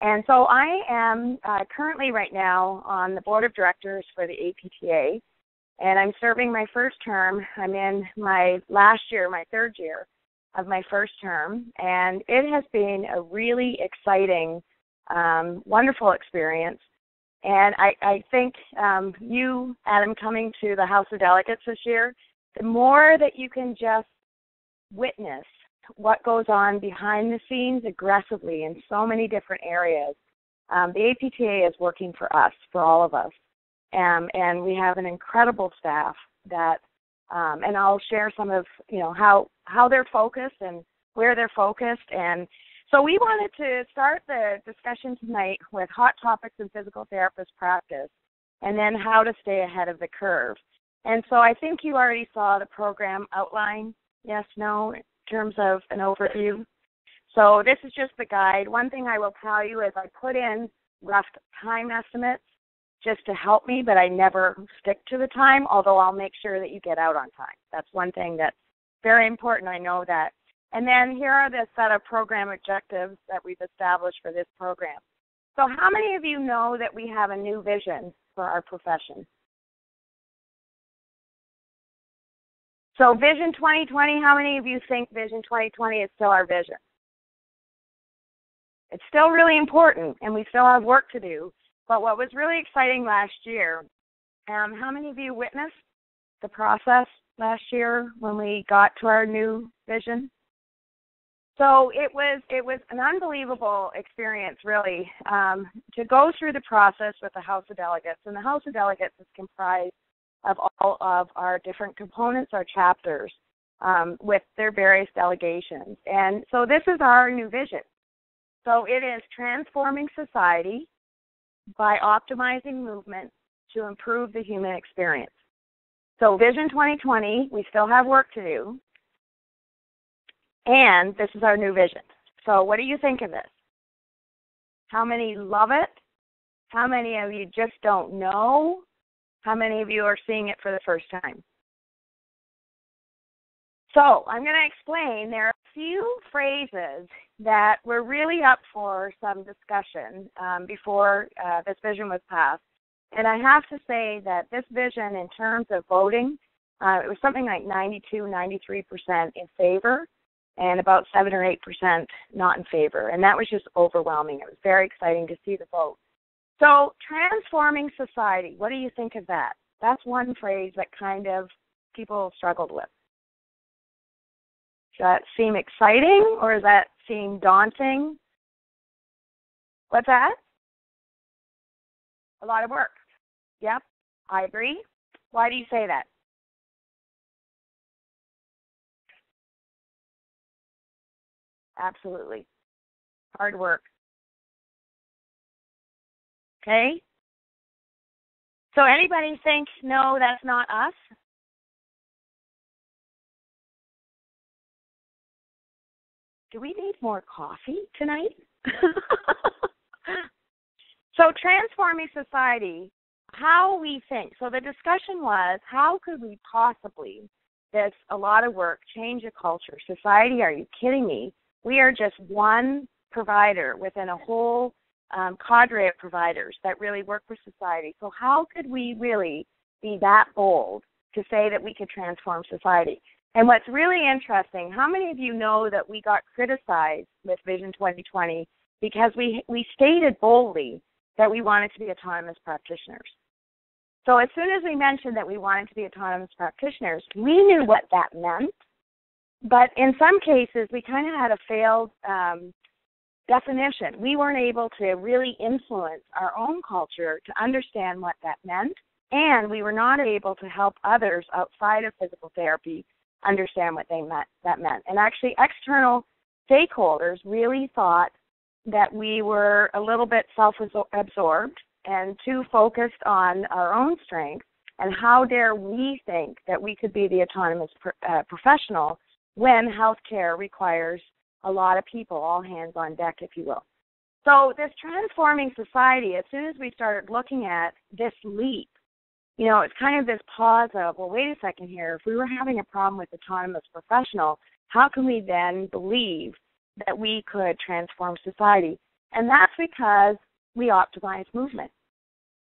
And so I am currently right now on the board of directors for the APTA, and I'm serving my first term. I'm in my last year, my third year of my first term, and it has been a really exciting, wonderful experience. And I think you, Adam, coming to the House of Delegates this year, the more that you can just witness what goes on behind the scenes aggressively in so many different areas. The APTA is working for us, for all of us. And we have an incredible staff that, and I'll share some of, how they're focused and where they're focused. And so we wanted to start the discussion tonight with hot topics in physical therapist practice and then how to stay ahead of the curve. And so I think you already saw the program outline, yes, no, in terms of an overview. So this is just the guide. One thing I will tell you is I put in rough time estimates just to help me, but I never stick to the time, although I'll make sure that you get out on time. That's one thing that's very important. I know that. And then here are the set of program objectives that we've established for this program. So how many of you know that we have a new vision for our profession? So Vision 2020, how many of you think Vision 2020 is still our vision? It's still really important, and we still have work to do. But what was really exciting last year, how many of you witnessed the process last year when we got to our new vision? So it was an unbelievable experience, really, to go through the process with the House of Delegates. And the House of Delegates is comprised of all of our different components, our chapters, with their various delegations. And so this is our new vision. So it is transforming society by optimizing movement to improve the human experience. So Vision 2020, we still have work to do. And this is our new vision. So what do you think of this? How many love it? How many of you just don't know? How many of you are seeing it for the first time? So I'm going to explain. There are a few phrases that were really up for some discussion before this vision was passed. And I have to say that this vision, in terms of voting, it was something like 93% in favor and about 7 or 8% not in favor. And that was just overwhelming. It was very exciting to see the vote. So transforming society, what do you think of that? That's one phrase that kind of people struggled with. Does that seem exciting or does that seem daunting? What's that? A lot of work. Yep, I agree. Why do you say that? Absolutely. Hard work. Okay? So anybody think, no, that's not us? Do we need more coffee tonight? So transforming society, how we think. So the discussion was, how could we possibly, that's a lot of work, change a culture? Society, are you kidding me? We are just one provider within a whole cadre of providers that really work for society. So how could we really be that bold to say that we could transform society? And what's really interesting, how many of you know that we got criticized with Vision 2020 because we stated boldly that we wanted to be autonomous practitioners? So as soon as we mentioned that we wanted to be autonomous practitioners, we knew what that meant. But in some cases, we kind of had a failed definition. We weren't able to really influence our own culture to understand what that meant, and we were not able to help others outside of physical therapy understand what that meant. And actually, external stakeholders really thought that we were a little bit self-absorbed and too focused on our own strengths, and how dare we think that we could be the autonomous professional when healthcare requires a lot of people, all hands on deck, if you will. So this transforming society, as soon as we started looking at this leap, it's kind of this pause of, well, wait a second here. If we were having a problem with autonomous professional, how can we then believe that we could transform society? And that's because we optimize movement.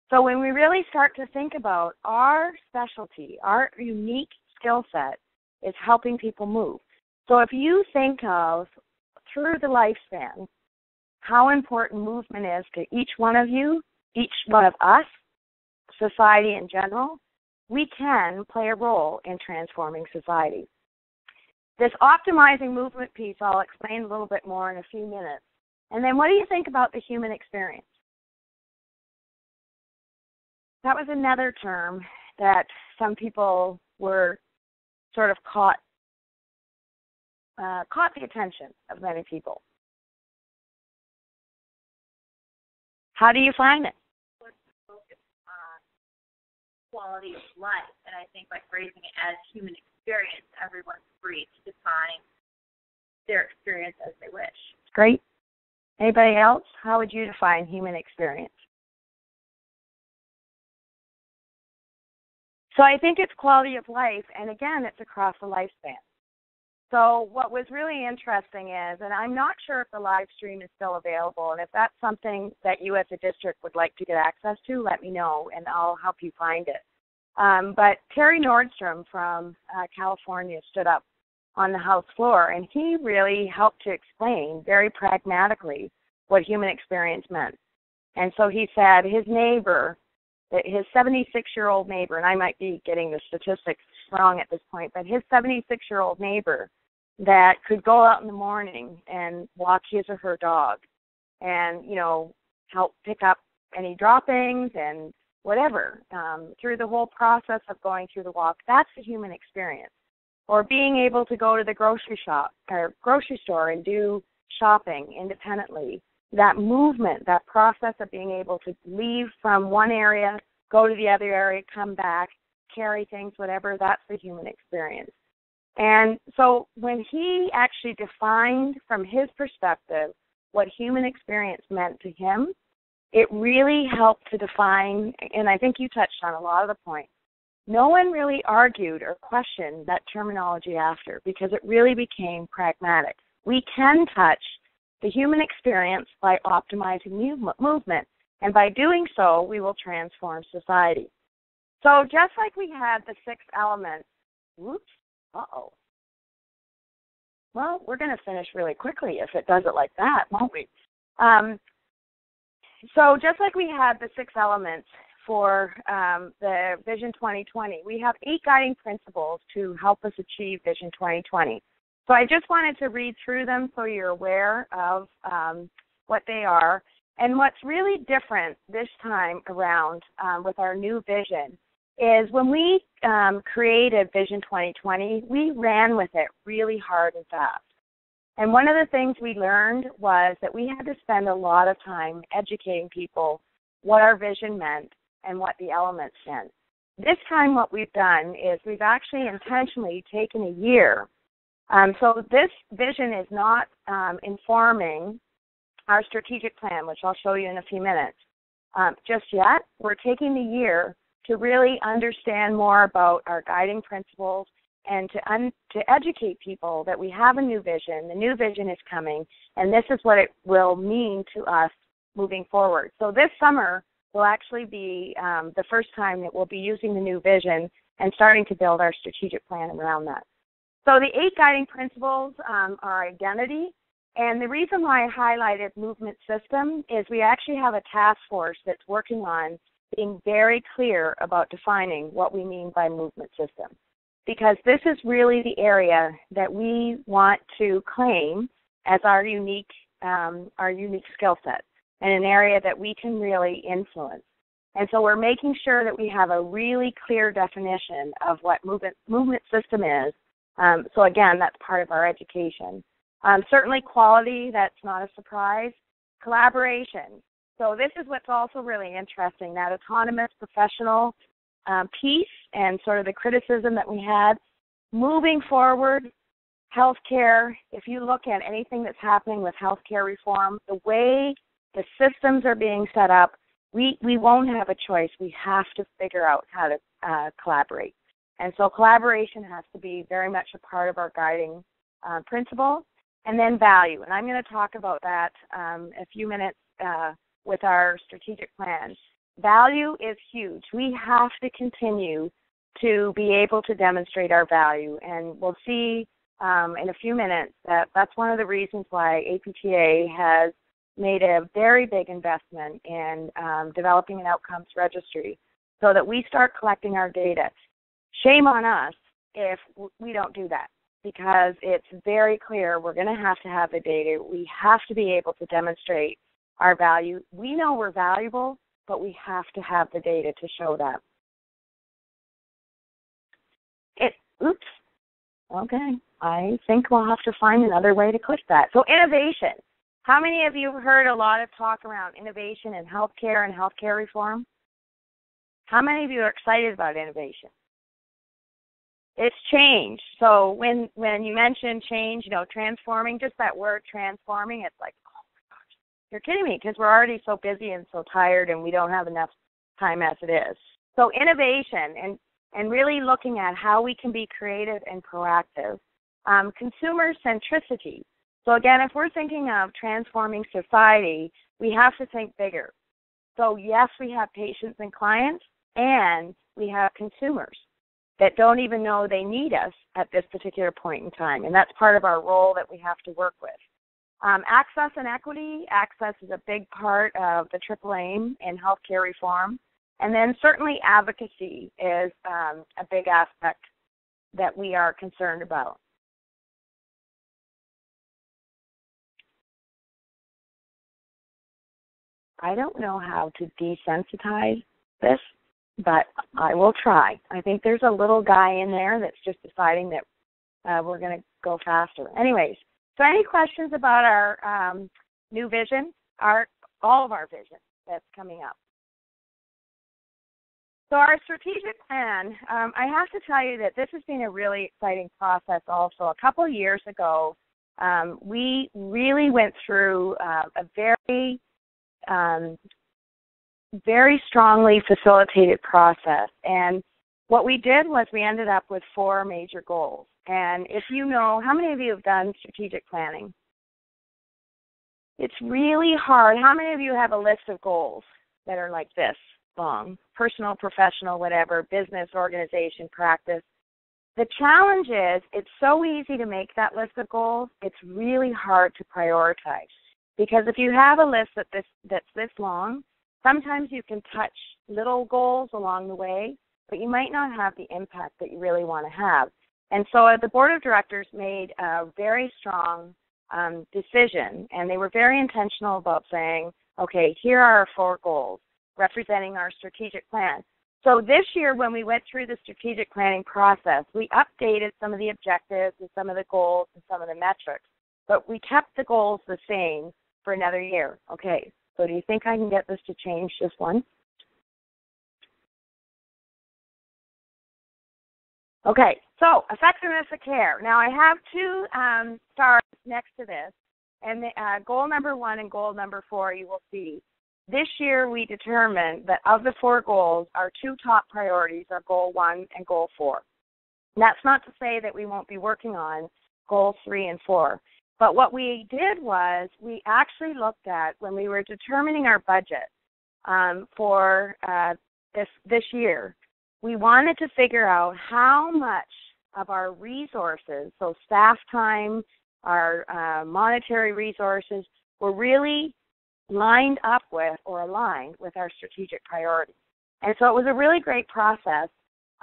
So when we really start to think about our specialty, our unique skill set is helping people move. So if you think of, through the lifespan, how important movement is to each one of you, each one of us, society in general, we can play a role in transforming society. This optimizing movement piece I'll explain a little bit more in a few minutes. And then what do you think about the human experience? That was another term that some people were sort of caught the attention of many people. How do you find it? Focus on quality of life, and I think by phrasing it as human experience, everyone's free to define their experience as they wish. Great. Anybody else? How would you define human experience? So I think it's quality of life, and again, it's across the lifespan. So what was really interesting is, and I'm not sure if the live stream is still available, and if that's something that you as a district would like to get access to, let me know, and I'll help you find it. But Terry Nordstrom from California stood up on the House floor, and he really helped to explain very pragmatically what human experience meant. And so he said his neighbor, his 76-year-old neighbor, and I might be getting the statistics wrong at this point, but his 76-year-old neighbor that could go out in the morning and walk his or her dog and, you know, help pick up any droppings and whatever through the whole process of going through the walk, that's the human experience. Or being able to go to the grocery store and do shopping independently. That movement, that process of being able to leave from one area, go to the other area, come back, carry things, whatever, that's the human experience. And so when he actually defined from his perspective what human experience meant to him, it really helped to define, and I think you touched on a lot of the points. No one really argued or questioned that terminology after because it really became pragmatic. We can touch the human experience by optimizing movement, and by doing so, we will transform society. So just like we had the 6 elements, well, we're going to finish really quickly if it does it like that, won't we? So just like we had the 6 elements for the Vision 2020, we have 8 guiding principles to help us achieve Vision 2020. So I just wanted to read through them so you're aware of what they are. And what's really different this time around with our new vision is when we created Vision 2020, we ran with it really hard and fast. And one of the things we learned was that we had to spend a lot of time educating people what our vision meant and what the elements meant. This time what we've done is we've actually intentionally taken a year. So this vision is not informing our strategic plan, which I'll show you in a few minutes. Just yet, we're taking the year to really understand more about our guiding principles and to educate people that we have a new vision. The new vision is coming, and this is what it will mean to us moving forward. So this summer will actually be the first time that we'll be using the new vision and starting to build our strategic plan around that. So the 8 guiding principles are identity, and the reason why I highlighted movement system is we actually have a task force that's working on being very clear about defining what we mean by movement system, because this is really the area that we want to claim as our unique skill set and an area that we can really influence. And so we're making sure that we have a really clear definition of what movement system is. So again, that's part of our education. Certainly quality, that's not a surprise. Collaboration. So this is what's also really interesting, that autonomous professional piece and sort of the criticism that we had. Moving forward, healthcare, if you look at anything that's happening with healthcare reform, the way the systems are being set up, we won't have a choice. We have to figure out how to collaborate. And so collaboration has to be very much a part of our guiding principle. and then value. And I'm going to talk about that a few minutes with our strategic plan. Value is huge. We have to continue to be able to demonstrate our value, and we'll see in a few minutes that that's one of the reasons why APTA has made a very big investment in developing an outcomes registry so that we start collecting our data. Shame on us if we don't do that, because it's very clear we're going to have the data. We have to be able to demonstrate our value. We know we're valuable, but we have to have the data to show that. Oops. Okay. I think we'll have to find another way to click that. So innovation. How many of you have heard a lot of talk around innovation in healthcare and healthcare reform? How many of you are excited about innovation? It's change. So when you mention change, transforming, just that word transforming, it's like, oh my gosh, you're kidding me, because we're already so busy and so tired and we don't have enough time as it is. So innovation and really looking at how we can be creative and proactive. Consumer centricity. So again, if we're thinking of transforming society, we have to think bigger. So yes, we have patients and clients, and we have consumers that don't even know they need us at this particular point in time, and that's part of our role that we have to work with. Access and equity. Access is a big part of the triple aim in healthcare reform. And then certainly advocacy is a big aspect that we are concerned about. I don't know how to desensitize this, but I will try. I think there's a little guy in there that's just deciding that we're going to go faster. Anyways, so any questions about our new vision, all of our vision that's coming up? So our strategic plan, I have to tell you that this has been a really exciting process also. A couple of years ago, we really went through a very strongly facilitated process. And what we did was we ended up with 4 major goals. And if you know, how many of you have done strategic planning? It's really hard. How many of you have a list of goals that are like this long? Personal, professional, whatever, business, organization, practice. The challenge is it's so easy to make that list of goals. It's really hard to prioritize. Because if you have a list that's this long, sometimes you can touch little goals along the way, but you might not have the impact that you really want to have. And so the board of directors made a very strong decision, and they were very intentional about saying, okay, here are our 4 goals representing our strategic plan. So this year when we went through the strategic planning process, we updated some of the objectives and some of the goals and some of the metrics, but we kept the goals the same for another year. Okay, so do you think I can get this to change just once? Okay, so effectiveness of care. Now I have 2 stars next to this, and goal number 1 and goal number 4 you will see. This year we determined that of the 4 goals, our 2 top priorities are goal 1 and goal 4. And that's not to say that we won't be working on goals 3 and 4. But what we did was we actually looked at, when we were determining our budget for this year, we wanted to figure out how much of our resources, so staff time, our monetary resources, were really lined up with or aligned with our strategic priorities. And so it was a really great process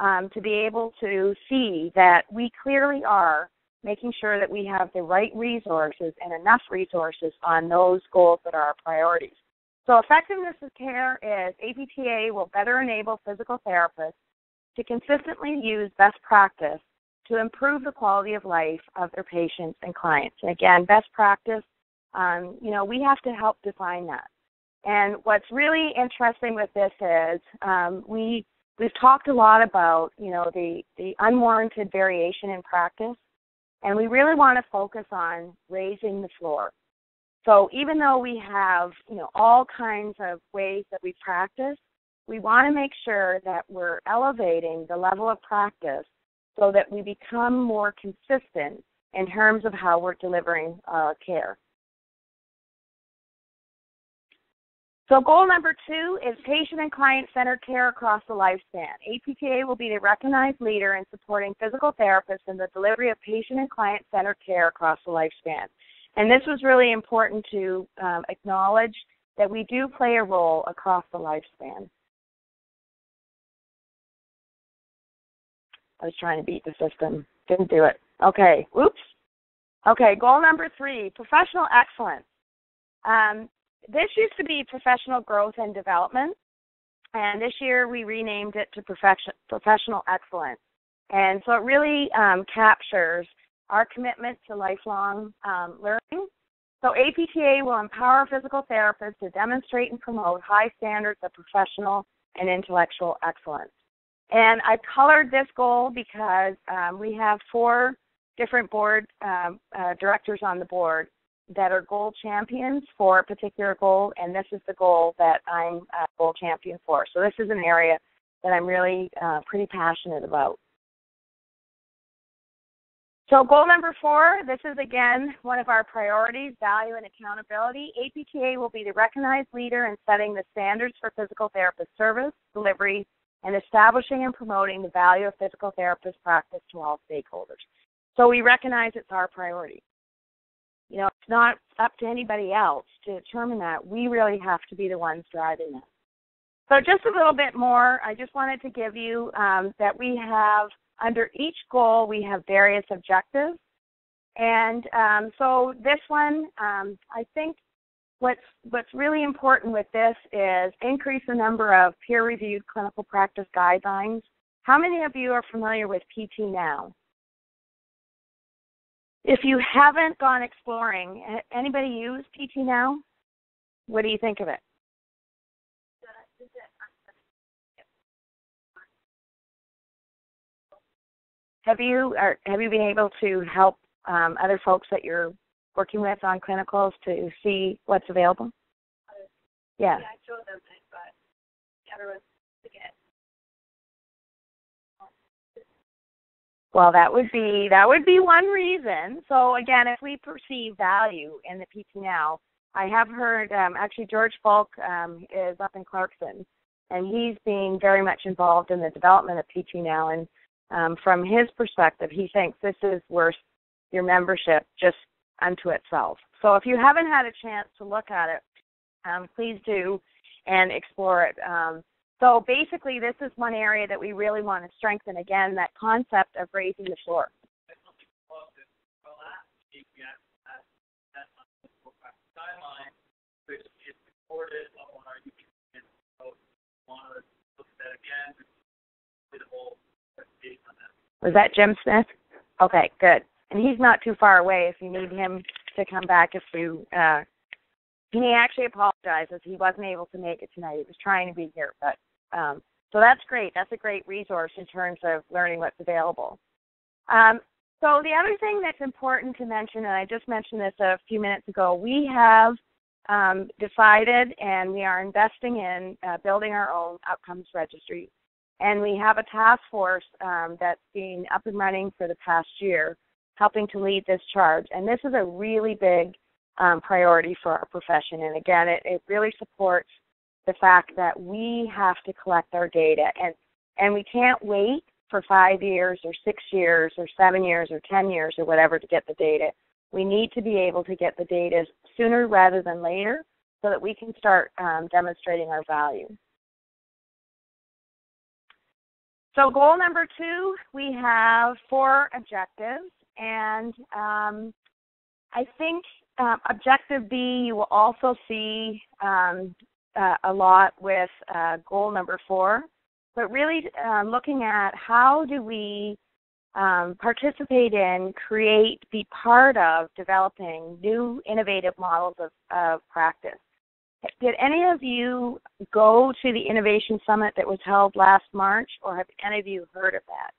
to be able to see that we clearly are making sure that we have the right resources and enough resources on those goals that are our priorities. So effectiveness of care is APTA will better enable physical therapists to consistently use best practice to improve the quality of life of their patients and clients. And again, best practice, we have to help define that. And what's really interesting with this is we've talked a lot about, the unwarranted variation in practice, and we really want to focus on raising the floor. So even though we have, all kinds of ways that we practice, we want to make sure that we're elevating the level of practice so that we become more consistent in terms of how we're delivering care. So goal number 2 is patient and client-centered care across the lifespan. APTA will be the recognized leader in supporting physical therapists in the delivery of patient and client-centered care across the lifespan. And this was really important to acknowledge that we do play a role across the lifespan. I was trying to beat the system. Didn't do it. Okay. Oops. Okay, goal number 3, professional excellence. This used to be professional growth and development, and this year we renamed it to professional excellence. And so it really captures our commitment to lifelong learning. So APTA will empower physical therapists to demonstrate and promote high standards of professional and intellectual excellence. And I colored this goal because we have 4 different board directors on the board that are goal champions for a particular goal, and this is the goal that I'm a goal champion for. So this is an area that I'm really pretty passionate about. So goal number 4, this is again one of our priorities, value and accountability. APTA will be the recognized leader in setting the standards for physical therapist service, delivery, and establishing and promoting the value of physical therapist practice to all stakeholders. So we recognize it's our priority. You know, it's not up to anybody else to determine that. We really have to be the ones driving it. So just a little bit more, I just wanted to give you that we have, under each goal, we have various objectives. And so this one, I think what's really important with this is increase the number of peer-reviewed clinical practice guidelines. How many of you are familiar with PT Now? If you haven't gone exploring, anybody use PT Now? What do you think of it? Have you been able to help other folks that you're working with on clinicals to see what's available? Yeah. Yeah, I showed them it, but everyone's forget. Well, that would be one reason. So again, if we perceive value in the PT Now, I have heard actually George Falk is up in Clarkson, and he's being very much involved in the development of PT Now. And from his perspective, he thinks this is worth your membership just unto itself. So if you haven't had a chance to look at it, please do and explore it. So basically, this is one area that we really want to strengthen, again, that concept of raising the floor. Was that Jim Smith? Okay, good. And he's not too far away if you need him to come back. If you, he actually apologizes. He wasn't able to make it tonight. He was trying to be here, but so that's great. That's a great resource in terms of learning what's available. So the other thing that's important to mention, and I just mentioned this a few minutes ago, we have decided and we are investing in building our own outcomes registry. And we have a task force that's been up and running for the past year, helping to lead this charge. And this is a really big priority for our profession. And again, it really supports the fact that we have to collect our data. And we can't wait for 5 years or 6 years or 7 years or 10 years or whatever to get the data. We need to be able to get the data sooner rather than later so that we can start demonstrating our value. So goal number 2, we have 4 objectives. And I think objective B, you will also see a lot with goal number 4. But really looking at how do we participate in, create, be part of developing new innovative models of practice. Did any of you go to the Innovation Summit that was held last March, or have any of you heard of that?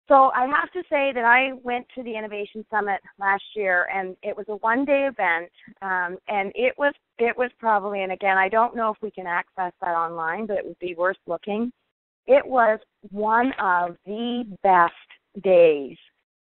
So I have to say that I went to the Innovation Summit last year, and it was a one-day event, and it was probably, and again, I don't know if we can access that online, but it would be worth looking. It was one of the best days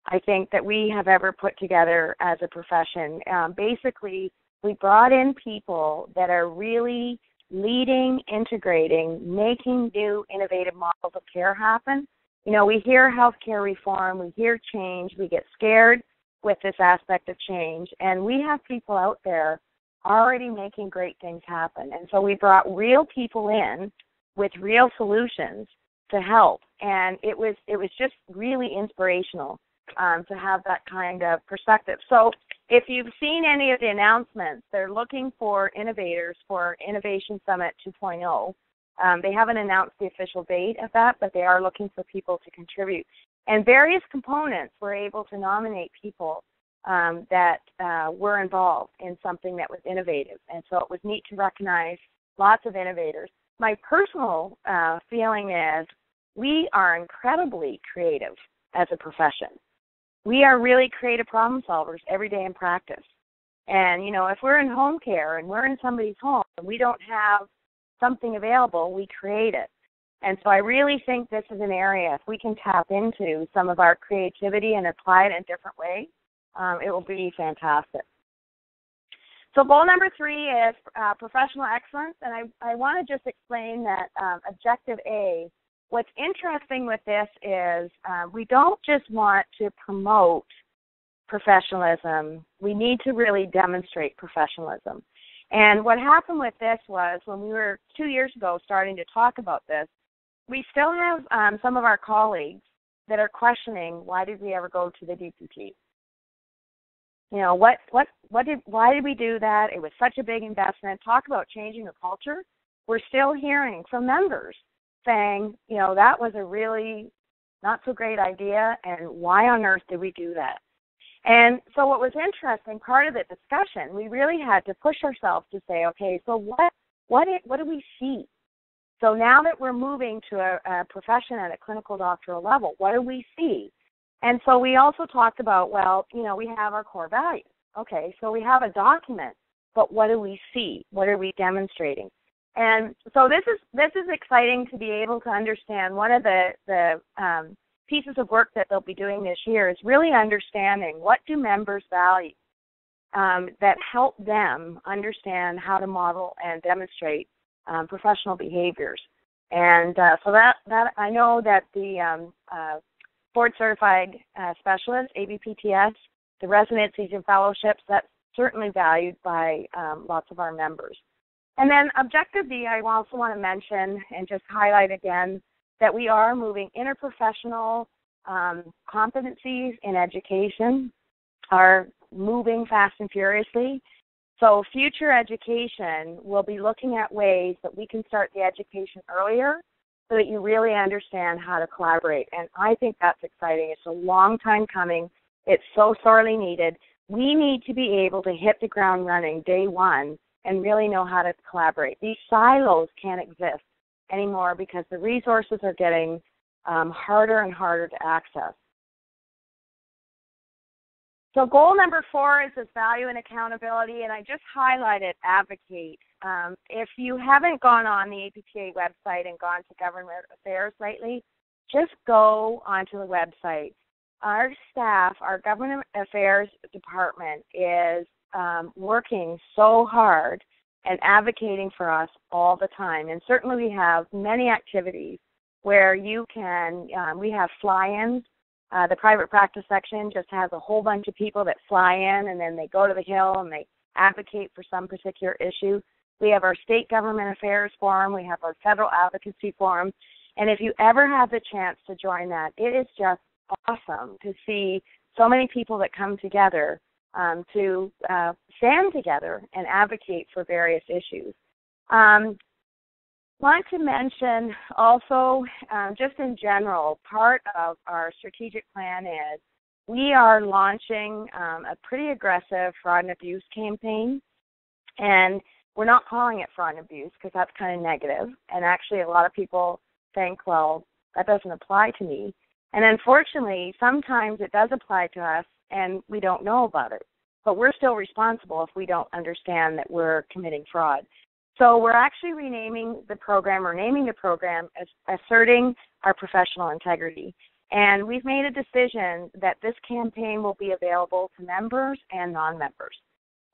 I think, that we have ever put together as a profession. Basically, we brought in people that are really leading, integrating, making new innovative models of care happen. You know, we hear healthcare reform, we hear change, we get scared with this aspect of change, and we have people out there already making great things happen. And so we brought real people in with real solutions to help, and it was just really inspirational to have that kind of perspective. So if you've seen any of the announcements, they're looking for innovators for Innovation Summit 2.0. They haven't announced the official date of that, but they are looking for people to contribute. And various components were able to nominate people that were involved in something that was innovative. And so it was neat to recognize lots of innovators. My personal feeling is we are incredibly creative as a profession. We are really creative problem solvers every day in practice. And, you know, if we're in home care and we're in somebody's home and we don't have something available, we create it. And so I really think this is an area, if we can tap into some of our creativity and apply it in different ways, it will be fantastic. So goal number 3 is professional excellence, and I want to just explain that Objective A, what's interesting with this is we don't just want to promote professionalism, we need to really demonstrate professionalism. And what happened with this was when we were 2 years ago starting to talk about this, we still have some of our colleagues that are questioning, why did we ever go to the DPT? You know, why did we do that? It was such a big investment. Talk about changing the culture. We're still hearing from members saying, you know, that was a really not so great idea, and why on earth did we do that? And so what was interesting, part of the discussion, we really had to push ourselves to say, okay, so what do we see? So now that we're moving to a profession at a clinical doctoral level, what do we see? And so we also talked about, well, you know, we have our core values. Okay, so we have a document, but what do we see? What are we demonstrating? And so this is exciting to be able to understand. One of the pieces of work that they'll be doing this year is really understanding what do members value that help them understand how to model and demonstrate professional behaviors. And so that I know that the board certified specialists, ABPTS, the residencies and fellowships, that's certainly valued by lots of our members. And then Objective B, I also want to mention and just highlight again that we are moving interprofessional competencies in education are moving fast and furiously. So future education will be looking at ways that we can start the education earlier so that you really understand how to collaborate. And I think that's exciting. It's a long time coming. It's so sorely needed. We need to be able to hit the ground running day one and really know how to collaborate. These silos can't exist anymore because the resources are getting harder and harder to access. So goal number 4 is this value and accountability, and I just highlighted advocate. If you haven't gone on the APTA website and gone to government affairs lately, just go onto the website. Our staff, our government affairs department is working so hard and advocating for us all the time. And certainly we have many activities where you can, we have fly-ins. The private practice section just has a whole bunch of people that fly in and then they go to the Hill and they advocate for some particular issue. We have our state government affairs forum. We have our federal advocacy forum. And if you ever have the chance to join that, it is just awesome to see so many people that come together to stand together and advocate for various issues. Want to mention also, just in general, part of our strategic plan is we are launching a pretty aggressive fraud and abuse campaign, and we're not calling it fraud and abuse because that's kind of negative, and actually a lot of people think, well, that doesn't apply to me, and unfortunately, sometimes it does apply to us, and we don't know about it, but we're still responsible if we don't understand that we're committing fraud. So we're actually renaming the program, or naming the program as Asserting Our Professional Integrity. And we've made a decision that this campaign will be available to members and non-members.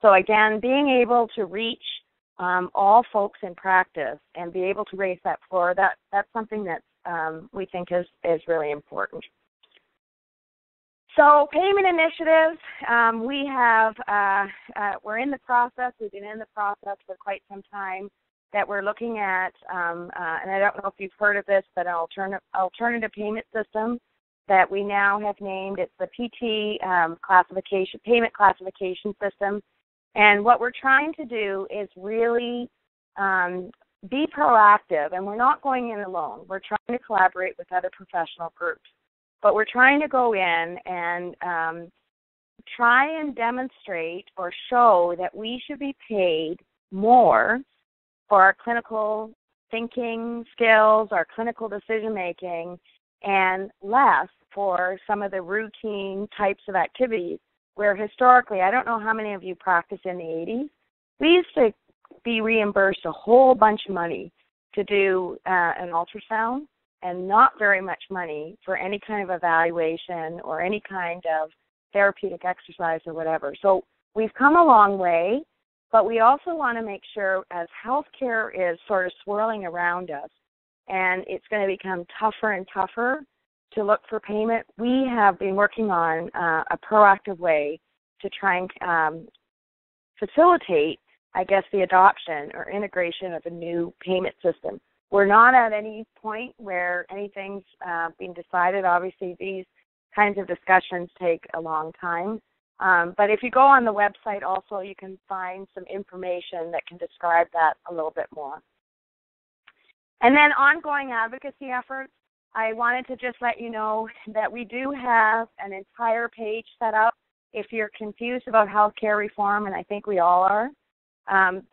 So again, being able to reach all folks in practice and be able to raise that floor, that's something that we think is really important. So payment initiatives, we're in the process. We've been in the process for quite some time that we're looking at, and I don't know if you've heard of this, but an alternative payment system that we now have named. It's the PT payment classification system. And what we're trying to do is really be proactive, and we're not going in alone. We're trying to collaborate with other professional groups. But we're trying to go in and try and demonstrate or show that we should be paid more for our clinical thinking skills, our clinical decision-making, and less for some of the routine types of activities where historically, I don't know how many of you practiced in the 80s, we used to be reimbursed a whole bunch of money to do an ultrasound, and not very much money for any kind of evaluation or any kind of therapeutic exercise or whatever. So we've come a long way, but we also want to make sure as healthcare is sort of swirling around us and it's going to become tougher and tougher to look for payment, we have been working on a proactive way to try and facilitate, I guess, the adoption or integration of a new payment system. We're not at any point where anything's being decided. Obviously, these kinds of discussions take a long time. But if you go on the website also, you can find some information that can describe that a little bit more. And then ongoing advocacy efforts, I wanted to just let you know that we do have an entire page set up. If you're confused about healthcare reform, and I think we all are,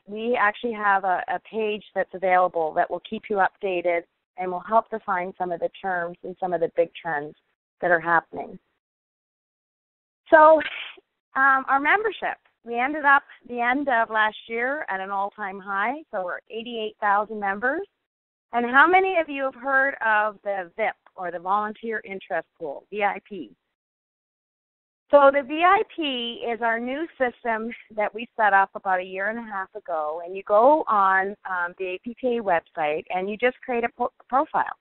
we actually have a page that's available that will keep you updated and will help define some of the terms and some of the big trends that are happening. So our membership, we ended up the end of last year at an all-time high, so we're 88,000 members. And how many of you have heard of the VIP, or the Volunteer Interest Pool, VIP? So the VIP is our new system that we set up about a year and a half ago, and you go on the APTA website and you just create a profile.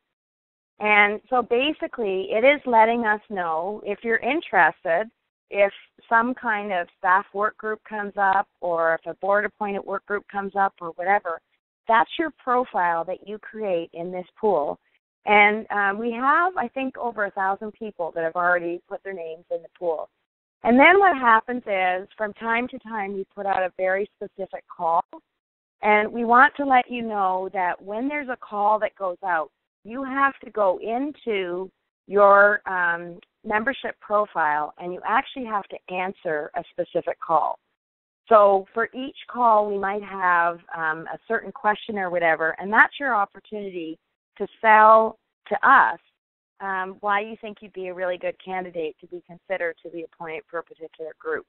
And so basically it is letting us know if you're interested, if some kind of staff work group comes up or if a board-appointed work group comes up or whatever, that's your profile that you create in this pool. And we have, I think, over 1,000 people that have already put their names in the pool. And then what happens is, from time to time, we put out a very specific call. And we want to let you know that when there's a call that goes out, you have to go into your membership profile and you actually have to answer a specific call. So for each call, we might have a certain question or whatever, and that's your opportunity to sell to us why you think you'd be a really good candidate to be considered to be appointed for a particular group.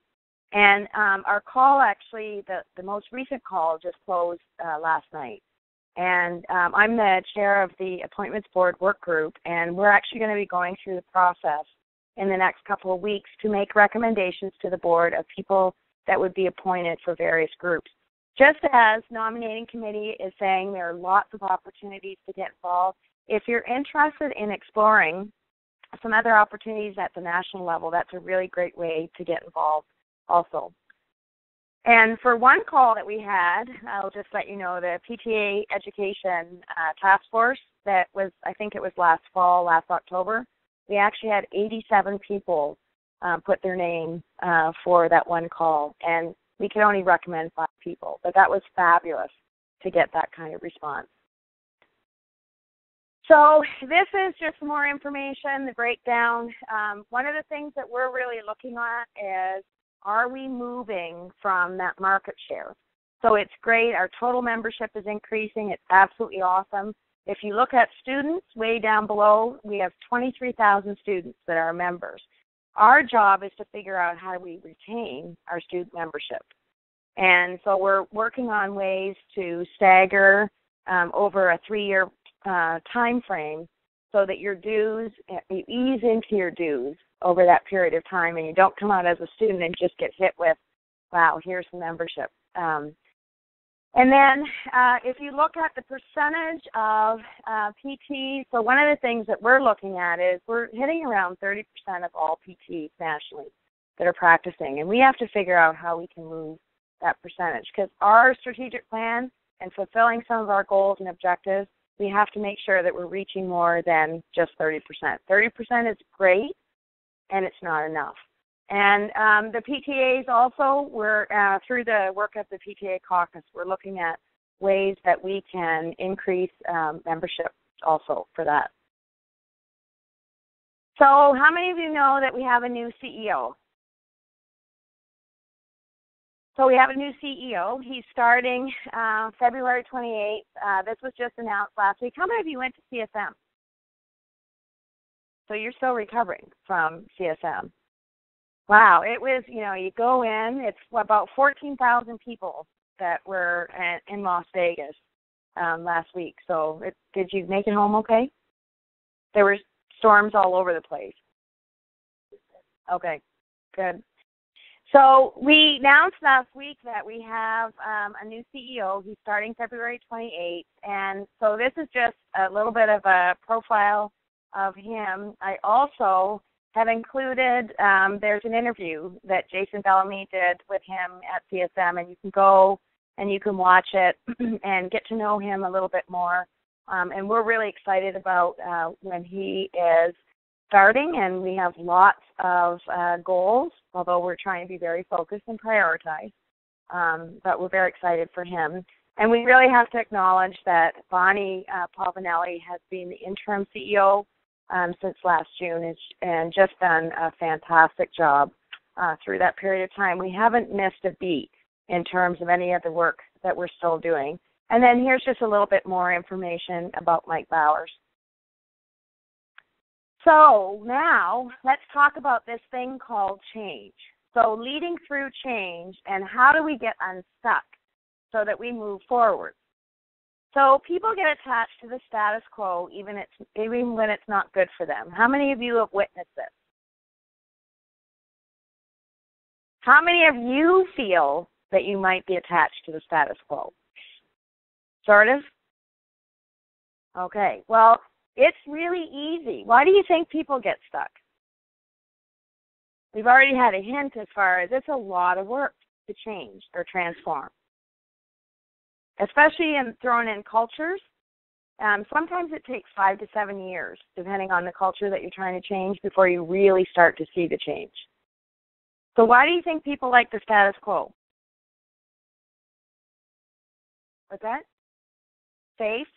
And our call actually, the most recent call just closed last night. And I'm the chair of the Appointments Board work group, and we're actually going to be going through the process in the next couple of weeks to make recommendations to the board of people that would be appointed for various groups. Just as nominating committee is saying there are lots of opportunities to get involved, if you're interested in exploring some other opportunities at the national level, that's a really great way to get involved also. And for one call that we had, I'll just let you know, the PTA Education Task Force that was, I think it was last fall, last October, we actually had 87 people put their name for that one call, and we could only recommend 5 people, but that was fabulous to get that kind of response. So this is just more information, the breakdown. One of the things that we're really looking at is, are we moving from that market share? So it's great. Our total membership is increasing. It's absolutely awesome. If you look at students way down below, we have 23,000 students that are members. Our job is to figure out how do we retain our student membership. And so we're working on ways to stagger over a 3-year time frame so that your dues, you ease into your dues over that period of time, and you don't come out as a student and just get hit with, wow, here's the membership. And then if you look at the percentage of PTs, so one of the things that we're looking at is we're hitting around 30% of all PTs nationally that are practicing, and we have to figure out how we can move that percentage, because our strategic plan and fulfilling some of our goals and objectives, we have to make sure that we're reaching more than just 30%. 30% is great, and it's not enough. And the PTAs also, we're through the work of the PTA caucus, we're looking at ways that we can increase membership also for that. So how many of you know that we have a new CEO? So we have a new CEO. He's starting February 28th. This was just announced last week. How many of you went to CSM? So you're still recovering from CSM. Wow, it was, you go in, it's about 14,000 people that were in Las Vegas last week. So did you make it home okay? There were storms all over the place. Okay, good. So we announced last week that we have a new CEO. He's starting February 28th. And so this is just a little bit of a profile of him. I also have included, there's an interview that Jason Bellamy did with him at CSM, and you can go and you can watch it and get to know him a little bit more. And we're really excited about when he is starting, and we have lots of goals, although we're trying to be very focused and prioritize. But we're very excited for him. And we really have to acknowledge that Bonnie Pavanelli has been the interim CEO since last June and just done a fantastic job through that period of time. We haven't missed a beat in terms of any of the work that we're still doing. And then here's just a little bit more information about Mike Bowers. So now let's talk about this thing called change. So leading through change, and how do we get unstuck so that we move forward? So people get attached to the status quo even when it's not good for them. How many of you have witnessed this? How many of you feel that you might be attached to the status quo? Sort of? Okay, well, it's really easy. Why do you think people get stuck? We've already had a hint as far as it's a lot of work to change or transform. Especially thrown in cultures. Sometimes it takes 5 to 7 years, depending on the culture that you're trying to change, before you really start to see the change. So why do you think people like the status quo? What's that? Safe?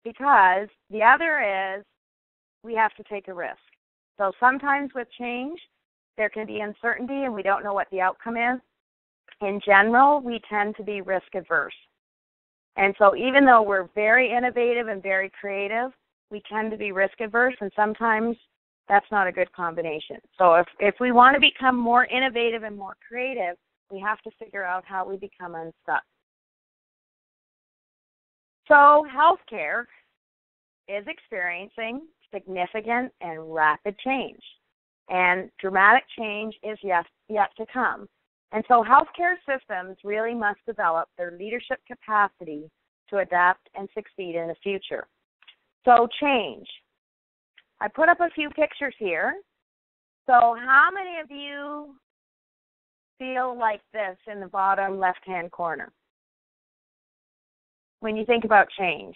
Because the other is we have to take a risk. So sometimes with change, there can be uncertainty and we don't know what the outcome is. In general, we tend to be risk averse. And so even though we're very innovative and very creative, we tend to be risk averse, and sometimes that's not a good combination. So if we want to become more innovative and more creative, we have to figure out how we become unstuck. So healthcare is experiencing significant and rapid change, and dramatic change is yet to come. And so healthcare systems really must develop their leadership capacity to adapt and succeed in the future. So change. I put up a few pictures here. So how many of you feel like this in the bottom left-hand corner when you think about change?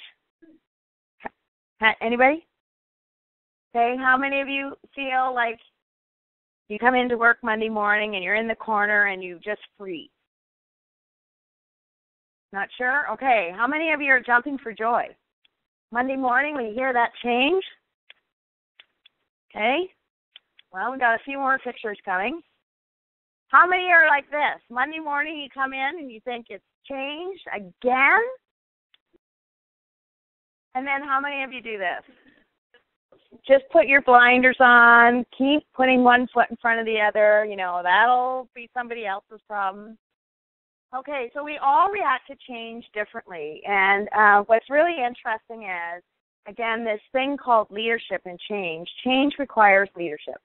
Anybody? Okay, how many of you feel like you come into work Monday morning and you're in the corner and you just freeze? Not sure? Okay, how many of you are jumping for joy? Monday morning when you hear that change? Okay, well, we got a few more pictures coming. How many are like this? Monday morning you come in and you think it's changed again? And then how many of you do this? Just put your blinders on, keep putting one foot in front of the other, that'll be somebody else's problem. Okay, so we all react to change differently, and what's really interesting is again, this thing called leadership and change. Change requires leadership.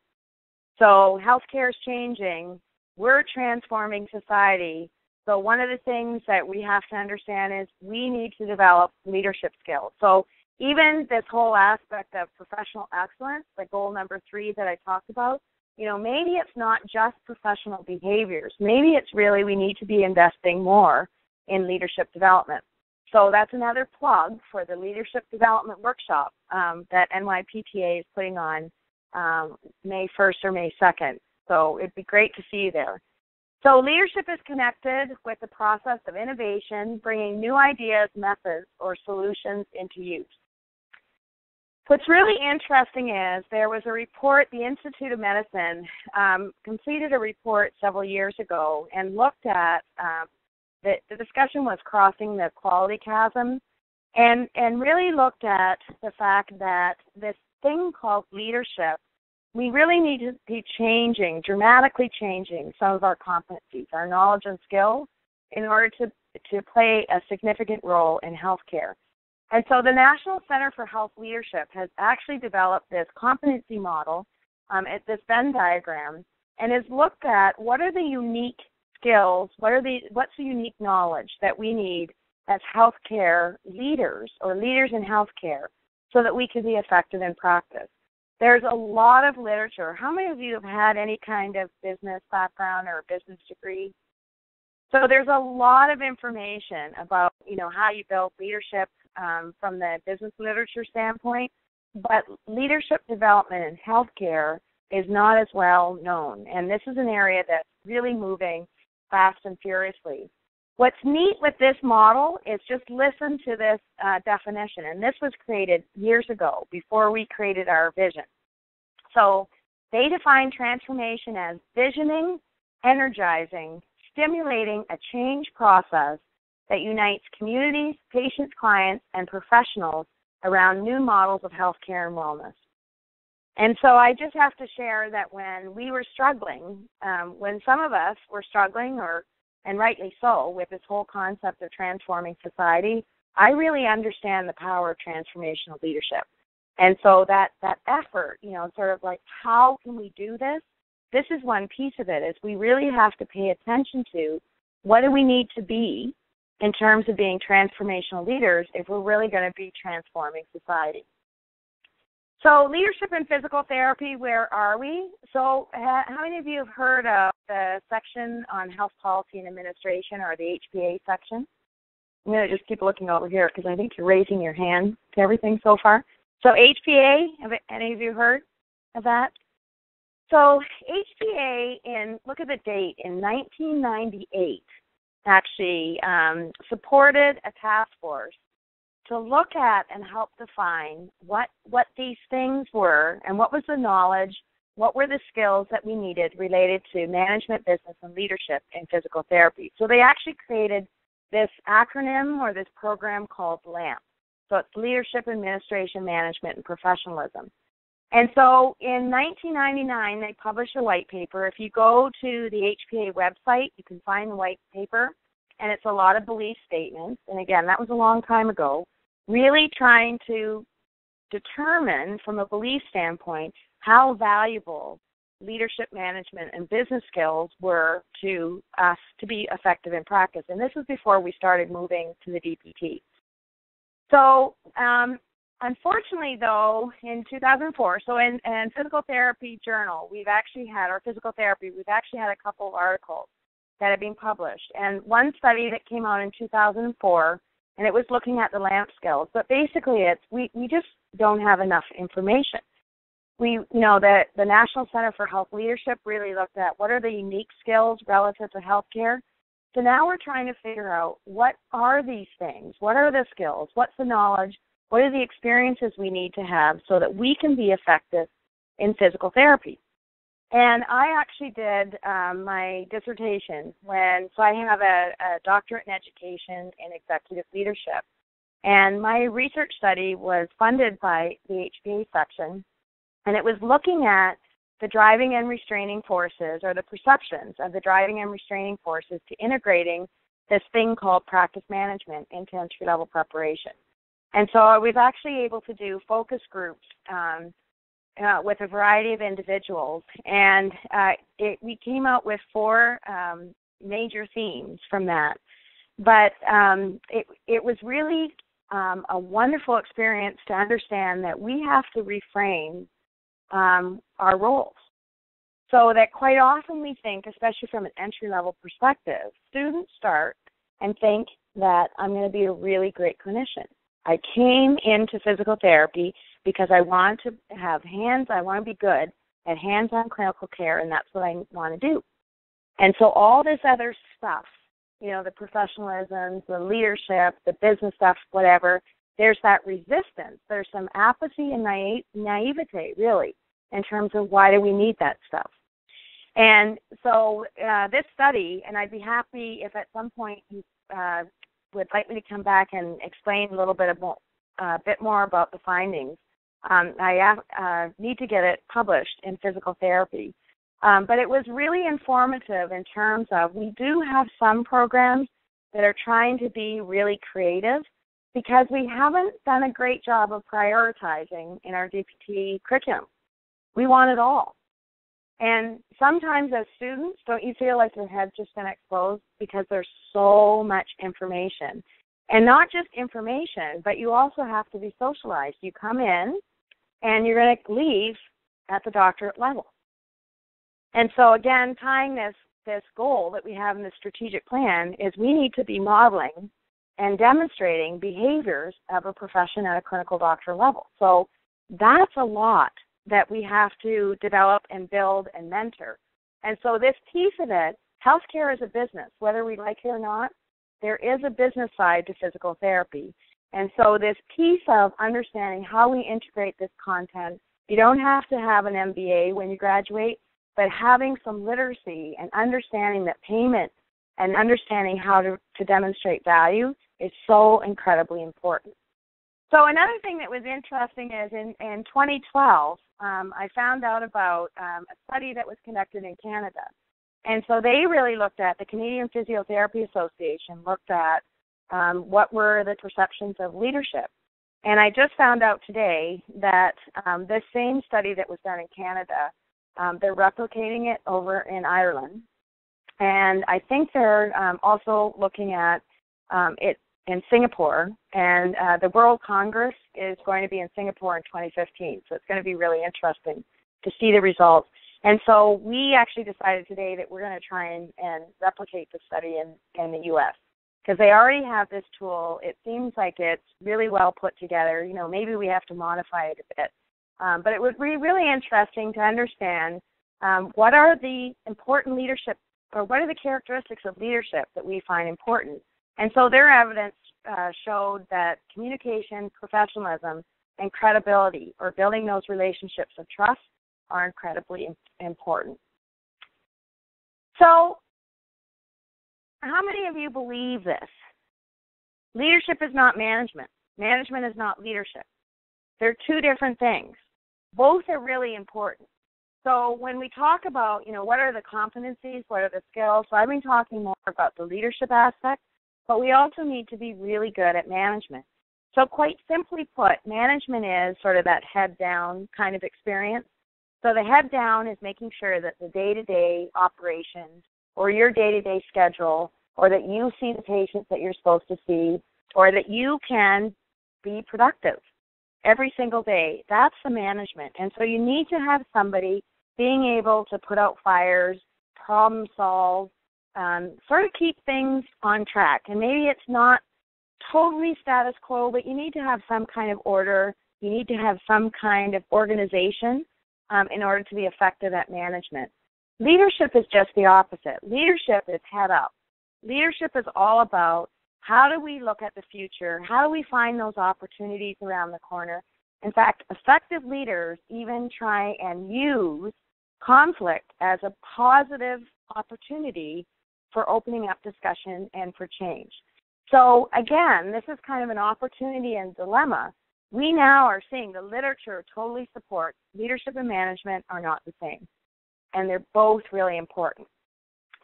So healthcare is changing. We're transforming society. So one of the things that we have to understand is we need to develop leadership skills. So even this whole aspect of professional excellence, like goal number 3 that I talked about, maybe it's not just professional behaviors. Maybe it's really we need to be investing more in leadership development. So that's another plug for the leadership development workshop that NYPTA is putting on May 1st or May 2nd. So it'd be great to see you there. So leadership is connected with the process of innovation, bringing new ideas, methods, or solutions into use. What's really interesting is there was a report, the Institute of Medicine completed a report several years ago and looked at, the discussion was crossing the quality chasm, and really looked at the fact that this thing called leadership, we really need to be changing, dramatically changing some of our competencies, our knowledge and skills, in order to play a significant role in healthcare. And so the National Center for Health Leadership has actually developed this competency model, at this Venn diagram, and has looked at what are the unique skills, what's the unique knowledge that we need as healthcare leaders or leaders in healthcare so that we can be effective in practice. There's a lot of literature. How many of you have had any kind of business background or business degree? So there's a lot of information about, how you build leadership from the business literature standpoint, but leadership development in healthcare is not as well known, and this is an area that's really moving fast and furiously. What's neat with this model is just listen to this definition, and this was created years ago before we created our vision. So they define transformation as visioning, energizing, stimulating a change process that unites communities, patients, clients, and professionals around new models of healthcare and wellness. And so I just have to share that when we were struggling, when some of us were struggling, and rightly so, with this whole concept of transforming society, I really understand the power of transformational leadership. And so that effort, sort of like how can we do this? This is one piece of it, is we really have to pay attention to what do we need to be in terms of being transformational leaders if we're really going to be transforming society. So leadership in physical therapy, where are we? So how many of you have heard of the section on health policy and administration, or the HPA section? I'm going to just keep looking over here because I think you're raising your hand to everything so far. So HPA, have any of you heard of that? So HPA, look at the date, in 1998, actually supported a task force to look at and help define what these things were and what was the knowledge, what were the skills that we needed related to management, business, and leadership in physical therapy. So they actually created this acronym or this program called LAMP. So it's Leadership, Administration, Management, and Professionalism. And so in 1999, they published a white paper. If you go to the HPA website, you can find the white paper, and it's a lot of belief statements. And again, that was a long time ago, really trying to determine from a belief standpoint how valuable leadership, management, and business skills were to us to be effective in practice. And this was before we started moving to the DPT. So unfortunately, though, in 2004, so in Physical Therapy Journal, we've actually had a couple of articles that have been published. And one study that came out in 2004, and it was looking at the LAMP skills. But basically, we just don't have enough information. We know that the National Center for Health Leadership really looked at what are the unique skills relative to healthcare. So now we're trying to figure out what are these things, what are the skills, what's the knowledge, what are the experiences we need to have so that we can be effective in physical therapy. And I actually did my dissertation so I have a doctorate in education and executive leadership. And my research study was funded by the HPA section, and it was looking at the driving and restraining forces, or the perceptions of the driving and restraining forces, to integrating this thing called practice management into entry-level preparation. And so I was actually able to do focus groups with a variety of individuals, and we came out with 4 major themes from that. But it was really a wonderful experience to understand that we have to reframe our roles. So that quite often we think, especially from an entry-level perspective, students start and think that I'm going to be a really great clinician. I came into physical therapy because I want to have I want to be good at hands-on clinical care, and that's what I want to do. And so all this other stuff, the professionalism, the leadership, the business stuff, whatever, there's that resistance. There's some apathy and naivete, really, in terms of why do we need that stuff. And so this study, and I'd be happy if at some point you would like me to come back and explain a little bit more about the findings. I need to get it published in Physical Therapy. But it was really informative in terms of we do have some programs that are trying to be really creative because we haven't done a great job of prioritizing in our DPT curriculum. We want it all. And sometimes as students, don't you feel like your head's just been exposed because there's so much information? And not just information, but you also have to be socialized. You come in and you're going to leave at the doctorate level. And so again, tying this goal that we have in the strategic plan is we need to be modeling and demonstrating behaviors of a profession at a clinical doctor level. So that's a lot that we have to develop and build and mentor. And so this piece of it, healthcare is a business. Whether we like it or not, there is a business side to physical therapy. And so this piece of understanding how we integrate this content, you don't have to have an MBA when you graduate, but having some literacy and understanding that payment and understanding how to demonstrate value is so incredibly important. So another thing that was interesting is in 2012, I found out about a study that was conducted in Canada. And so they really looked at, the Canadian Physiotherapy Association looked at what were the perceptions of leadership. And I just found out today that this same study that was done in Canada, they're replicating it over in Ireland. And I think they're also looking at it in Singapore, and the World Congress is going to be in Singapore in 2015, so it's going to be really interesting to see the results. And so we actually decided today that we're going to try and replicate the study in the U.S. because they already have this tool. It seems like it's really well put together. Maybe we have to modify it a bit. But it would be really interesting to understand what are the important leadership, or what are the characteristics of leadership that we find important. And so their evidence showed that communication, professionalism, and credibility, or building those relationships of trust, are incredibly important. So how many of you believe this? Leadership is not management. Management is not leadership. They're two different things. Both are really important. So when we talk about, what are the competencies, what are the skills, so I've been talking more about the leadership aspect, but we also need to be really good at management. So quite simply put, management is sort of that head-down kind of experience. So the head-down is making sure that the day-to-day operations or your day-to-day schedule, or that you see the patients that you're supposed to see, or that you can be productive every single day. That's the management. And so you need to have somebody being able to put out fires, problem solve, sort of keep things on track. And maybe it's not totally status quo, but you need to have some kind of order. You need to have some kind of organization in order to be effective at management. Leadership is just the opposite. Leadership is head up. Leadership is all about how do we look at the future? How do we find those opportunities around the corner? In fact, effective leaders even try and use conflict as a positive opportunity for opening up discussion and for change. So again, this is kind of an opportunity and dilemma. We now are seeing the literature totally supports leadership and management are not the same, and they're both really important.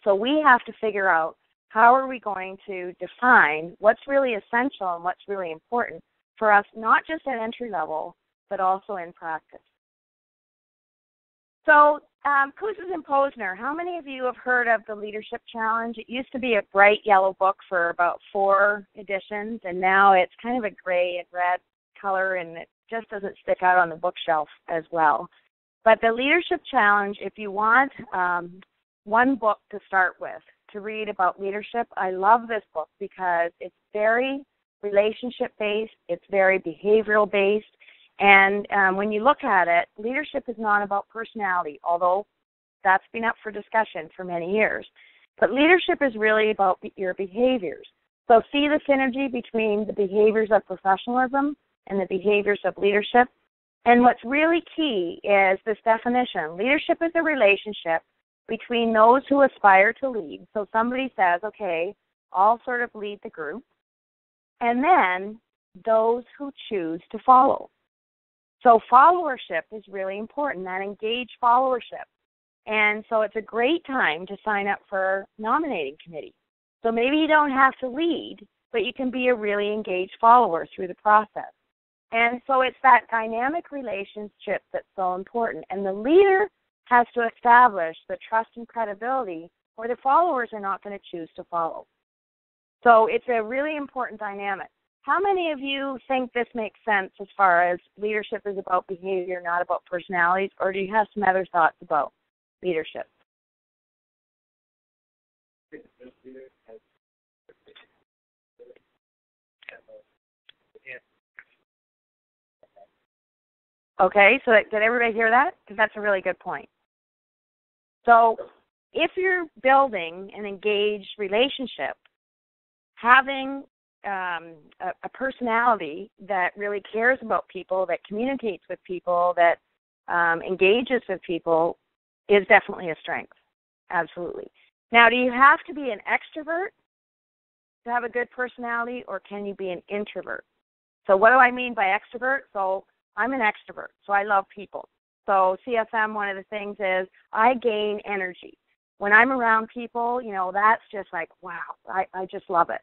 So we have to figure out how are we going to define what's really essential and what's really important for us, not just at entry level, but also in practice. So, Kouzes and Posner, how many of you have heard of the Leadership Challenge? It used to be a bright yellow book for about 4 editions, and now it's kind of a gray and red color, and it just doesn't stick out on the bookshelf as well. But the Leadership Challenge, if you want one book to start with, to read about leadership, I love this book because it's very relationship-based, it's very behavioral-based, and when you look at it, leadership is not about personality, although that's been up for discussion for many years. But leadership is really about your behaviors. So see the synergy between the behaviors of professionalism and the behaviors of leadership. And what's really key is this definition. Leadership is a relationship between those who aspire to lead. So somebody says, okay, I'll sort of lead the group. And then those who choose to follow. So followership is really important, that engaged followership. And so it's a great time to sign up for nominating committee. So maybe you don't have to lead, but you can be a really engaged follower through the process. And so it's that dynamic relationship that's so important. And the leader has to establish the trust and credibility, or the followers are not going to choose to follow. So it's a really important dynamic. How many of you think this makes sense as far as leadership is about behavior, not about personalities, or do you have some other thoughts about leadership? Okay, so did everybody hear that? Because that's a really good point. So if you're building an engaged relationship, having a personality that really cares about people, that communicates with people, that engages with people is definitely a strength. Absolutely. Now, do you have to be an extrovert to have a good personality, or can you be an introvert? So what do I mean by extrovert? So I'm an extrovert, so I love people. So CFM, one of the things is I gain energy. When I'm around people, that's just like, wow, I just love it.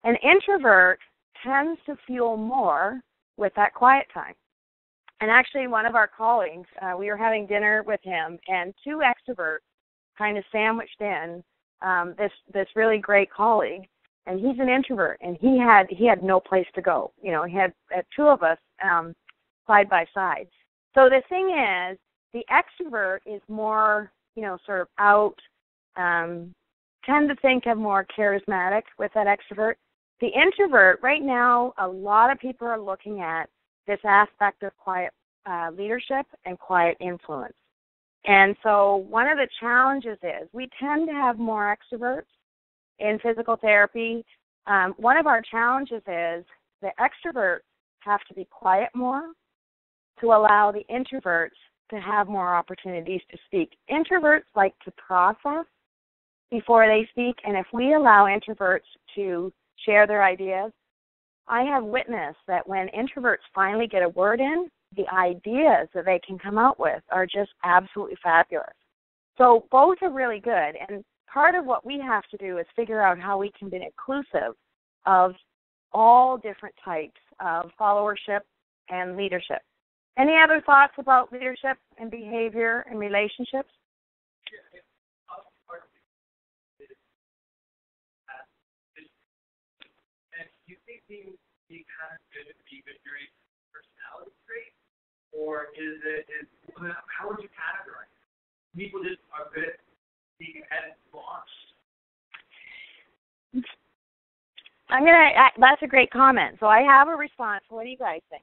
An introvert tends to fuel more with that quiet time. And actually, one of our colleagues, we were having dinner with him, and 2 extroverts kind of sandwiched in this really great colleague, and he's an introvert, and he had no place to go. He had 2 of us side by side. So the thing is, the extrovert is more, sort of out, tend to think of more charismatic with that extrovert. The introvert, right now, a lot of people are looking at this aspect of quiet leadership and quiet influence. And so one of the challenges is we tend to have more extroverts in physical therapy. One of our challenges is the extroverts have to be quiet more to allow the introverts to have more opportunities to speak. Introverts like to process before they speak, and if we allow introverts to share their ideas, I have witnessed that when introverts finally get a word in, the ideas that they can come out with are just absolutely fabulous. So both are really good, and part of what we have to do is figure out how we can be inclusive of all different types of followership and leadership. Any other thoughts about leadership and behavior and relationships? Do you think being kind of good at being good your personality trait, or how would you categorize it? People just are good at being ahead and launched. That's a great comment. So I have a response. What do you guys think?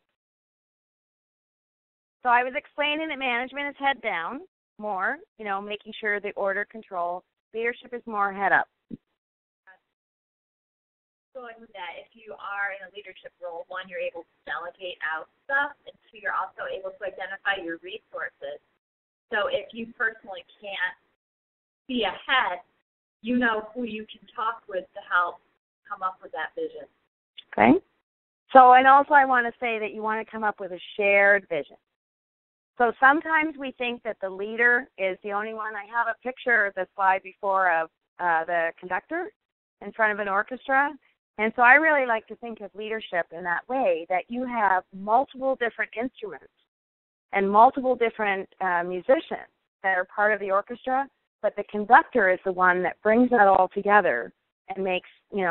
So I was explaining that management is head down more, making sure the order control. Leadership is more head up. Going with that, if you are in a leadership role, 1, you're able to delegate out stuff, and 2, you're also able to identify your resources. So if you personally can't be ahead, you know who you can talk with to help come up with that vision. Okay. So, and also I want to say that you want to come up with a shared vision. So sometimes we think that the leader is the only one. I have a picture of the slide before of the conductor in front of an orchestra. And so I really like to think of leadership in that way, that you have multiple different instruments and multiple different musicians that are part of the orchestra, but the conductor is the one that brings that all together and makes,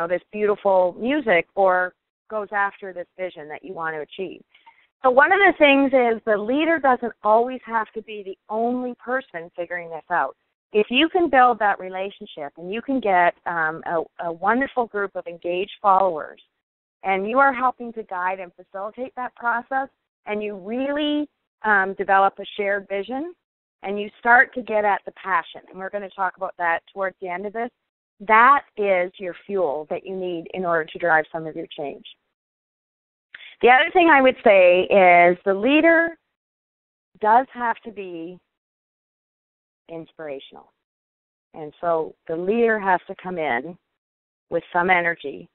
this beautiful music or goes after this vision that you want to achieve. So one of the things is the leader doesn't always have to be the only person figuring this out. If you can build that relationship and you can get a wonderful group of engaged followers and you are helping to guide and facilitate that process and you really develop a shared vision and you start to get at the passion, and we're going to talk about that towards the end of this, that is your fuel that you need in order to drive some of your change. The other thing I would say is the leader does have to be inspirational. And so the leader has to come in with some energy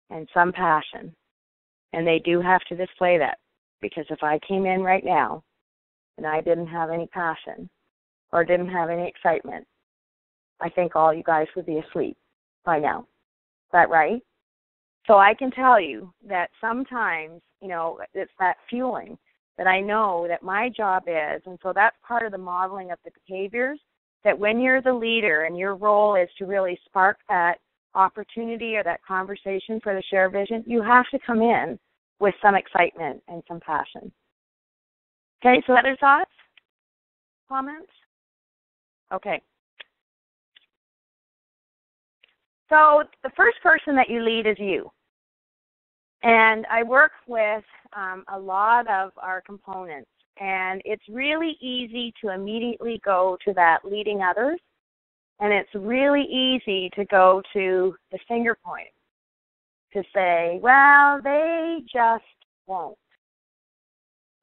and some passion. And they do have to display that. Because if I came in right now and I didn't have any passion or didn't have any excitement, I think all you guys would be asleep by now. Is that right? So I can tell you that sometimes, it's that fueling that I know that my job is, and so that's part of the modeling of the behaviors, that when you're the leader and your role is to really spark that opportunity or that conversation for the shared vision, you have to come in with some excitement and some passion. Okay, so other thoughts? Comments? Okay. So the first person that you lead is you. And I work with a lot of our components, and it's really easy to immediately go to that leading others, and it's really easy to go to the finger point, to say, well, they just won't.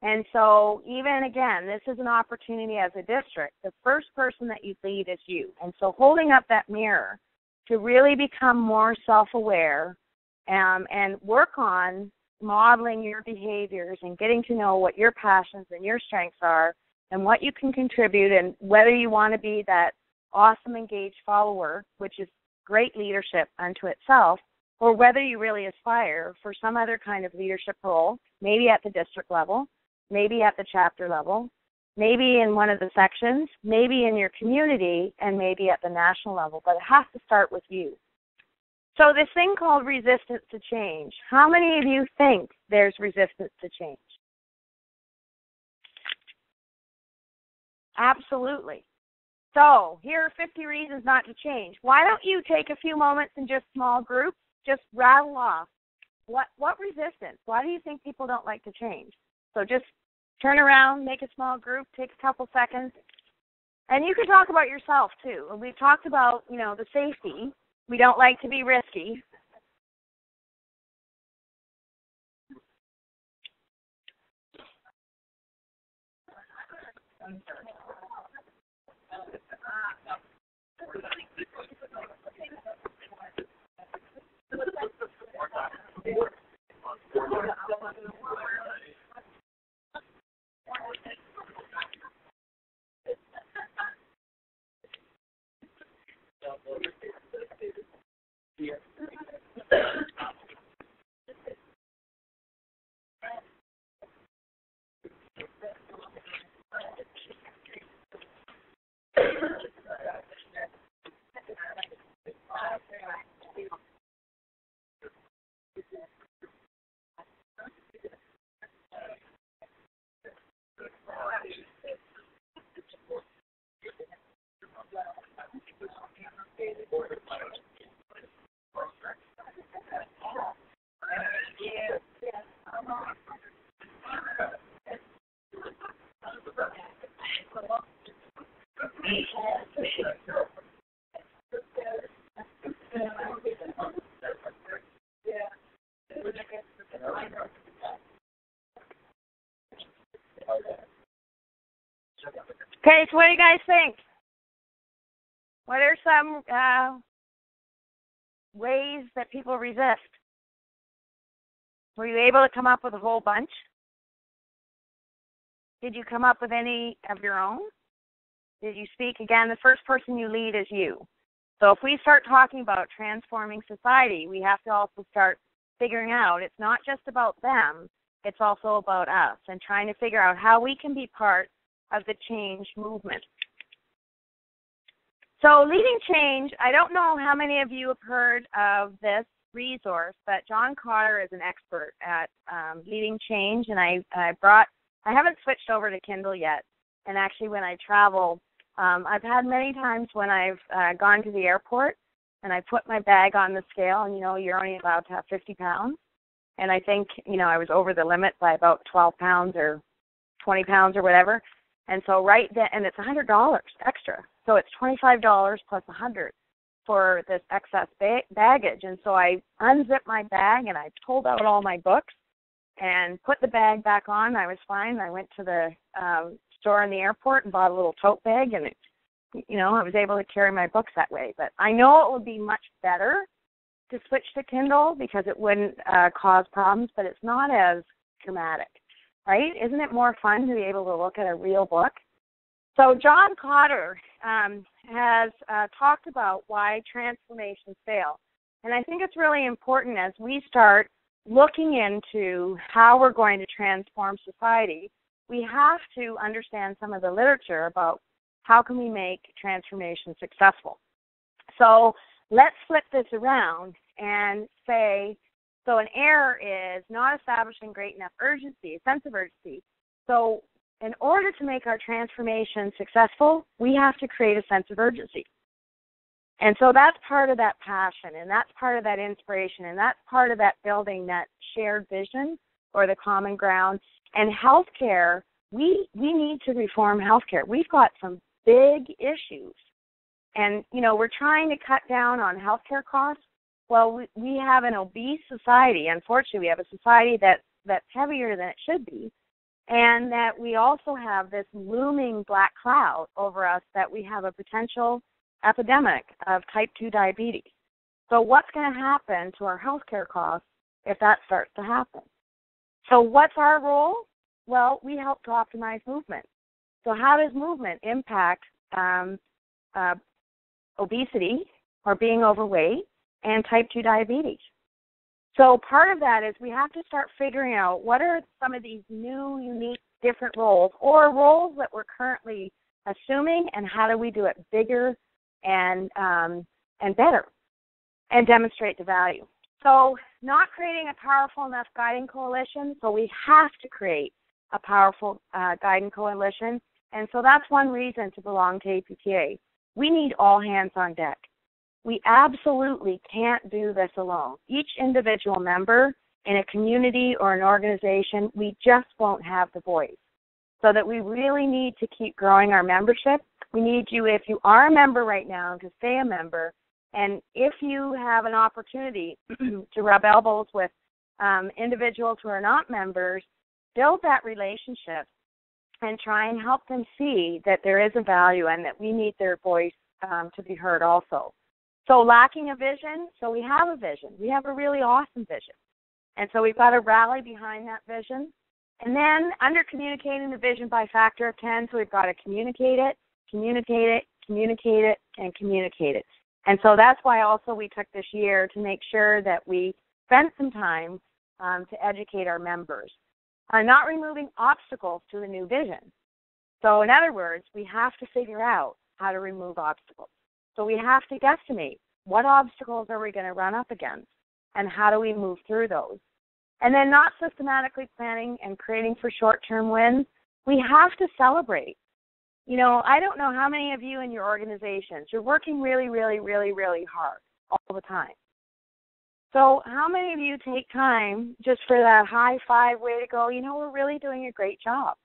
And so even, again, this is an opportunity as a district. The first person that you lead is you. And so holding up that mirror to really become more self-aware and work on modeling your behaviors and getting to know what your passions and your strengths are and what you can contribute and whether you want to be that awesome engaged follower, which is great leadership unto itself, or whether you really aspire for some other kind of leadership role, maybe at the district level, maybe at the chapter level, maybe in one of the sections, maybe in your community, and maybe at the national level. But it has to start with you. So this thing called resistance to change, how many of you think there's resistance to change? Absolutely. So here are 50 reasons not to change. Why don't you take a few moments in just small groups, just rattle off what resistance? Why do you think people don't like to change? So just turn around, make a small group, take a couple seconds. And you can talk about yourself too. We've talked about, the safety. We don't like to be risky. Okay, so what do you guys think? What are some ways that people resist? Were you able to come up with a whole bunch? Did you come up with any of your own? Did you speak? Again, the first person you lead is you. So if we start talking about transforming society, we have to also start figuring out it's not just about them, it's also about us, and trying to figure out how we can be part of the change movement. So leading change, I don't know how many of you have heard of this resource, but John Cotter is an expert at leading change, and I haven't switched over to Kindle yet, and actually when I travel, I've had many times when I've gone to the airport and I put my bag on the scale, and you're only allowed to have 50 pounds, and I think I was over the limit by about 12 pounds or 20 pounds or whatever, and so right then, and it's $100 extra, so it's $25 plus $100 for this excess baggage. And so I unzipped my bag and I pulled out all my books and put the bag back on. I was fine. I went to the store in the airport and bought a little tote bag, and I was able to carry my books that way. But I know it would be much better to switch to Kindle because it wouldn't cause problems, but it's not as dramatic, right? Isn't it more fun to be able to look at a real book? So John Cotter has talked about why transformations fail. And I think it's really important as we start looking into how we're going to transform society, we have to understand some of the literature about how can we make transformation successful. So let's flip this around and say, so an error is not establishing great enough urgency, a sense of urgency. So in order to make our transformation successful, we have to create a sense of urgency. And so that's part of that passion, and that's part of that inspiration, and that's part of that building that shared vision or the common ground. And healthcare, we need to reform healthcare. We've got some big issues. And, we're trying to cut down on healthcare costs. Well, we have an obese society. Unfortunately, we have a society that's heavier than it should be. And that we also have this looming black cloud over us that we have a potential epidemic of type 2 diabetes. So what's going to happen to our healthcare costs if that starts to happen? So what's our role? Well, we help to optimize movement. So how does movement impact obesity or being overweight and type 2 diabetes? So part of that is we have to start figuring out what are some of these new, unique, different roles or roles that we're currently assuming, and how do we do it bigger and better and demonstrate the value. So not creating a powerful enough guiding coalition, so we have to create a powerful guiding coalition. And so that's one reason to belong to APTA. We need all hands on deck. We absolutely can't do this alone. Each individual member in a community or an organization, we just won't have the voice. So that we really need to keep growing our membership. We need you, if you are a member right now, to stay a member. And if you have an opportunity to rub elbows with individuals who are not members, build that relationship and try and help them see that there is a value and that we need their voice to be heard also. So lacking a vision, so we have a vision. We have a really awesome vision. And so we've got to rally behind that vision. And then under communicating the vision by factor of 10, so we've got to communicate it, communicate it, communicate it, and communicate it. And so that's why also we took this year to make sure that we spent some time to educate our members. Not removing obstacles to the new vision. So in other words, we have to figure out how to remove obstacles. So we have to guesstimate what obstacles are we going to run up against and how do we move through those. And then not systematically planning and creating for short-term wins. We have to celebrate. I don't know how many of you in your organizations, you're working really, really, really, really hard all the time. So how many of you take time just for that high five way to go, we're really doing a great job?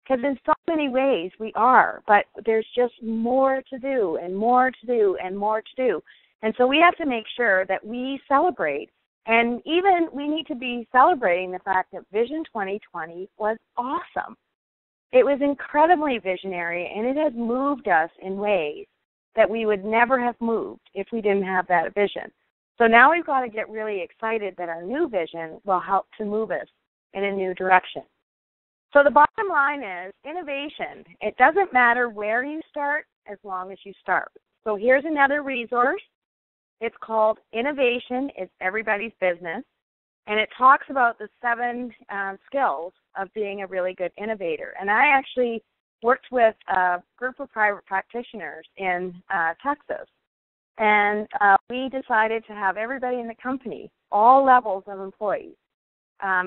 Because in so many ways we are, but there's just more to do and more to do and more to do. And so we have to make sure that we celebrate. And even we need to be celebrating the fact that Vision 2020 was awesome. It was incredibly visionary, and it has moved us in ways that we would never have moved if we didn't have that vision. So now we've got to get really excited that our new vision will help to move us in a new direction. So the bottom line is innovation. It doesn't matter where you start as long as you start. So here's another resource. It's called Innovation is Everybody's Business, and it talks about the 7 skills of being a really good innovator. And I actually worked with a group of private practitioners in Texas, and we decided to have everybody in the company, all levels of employees,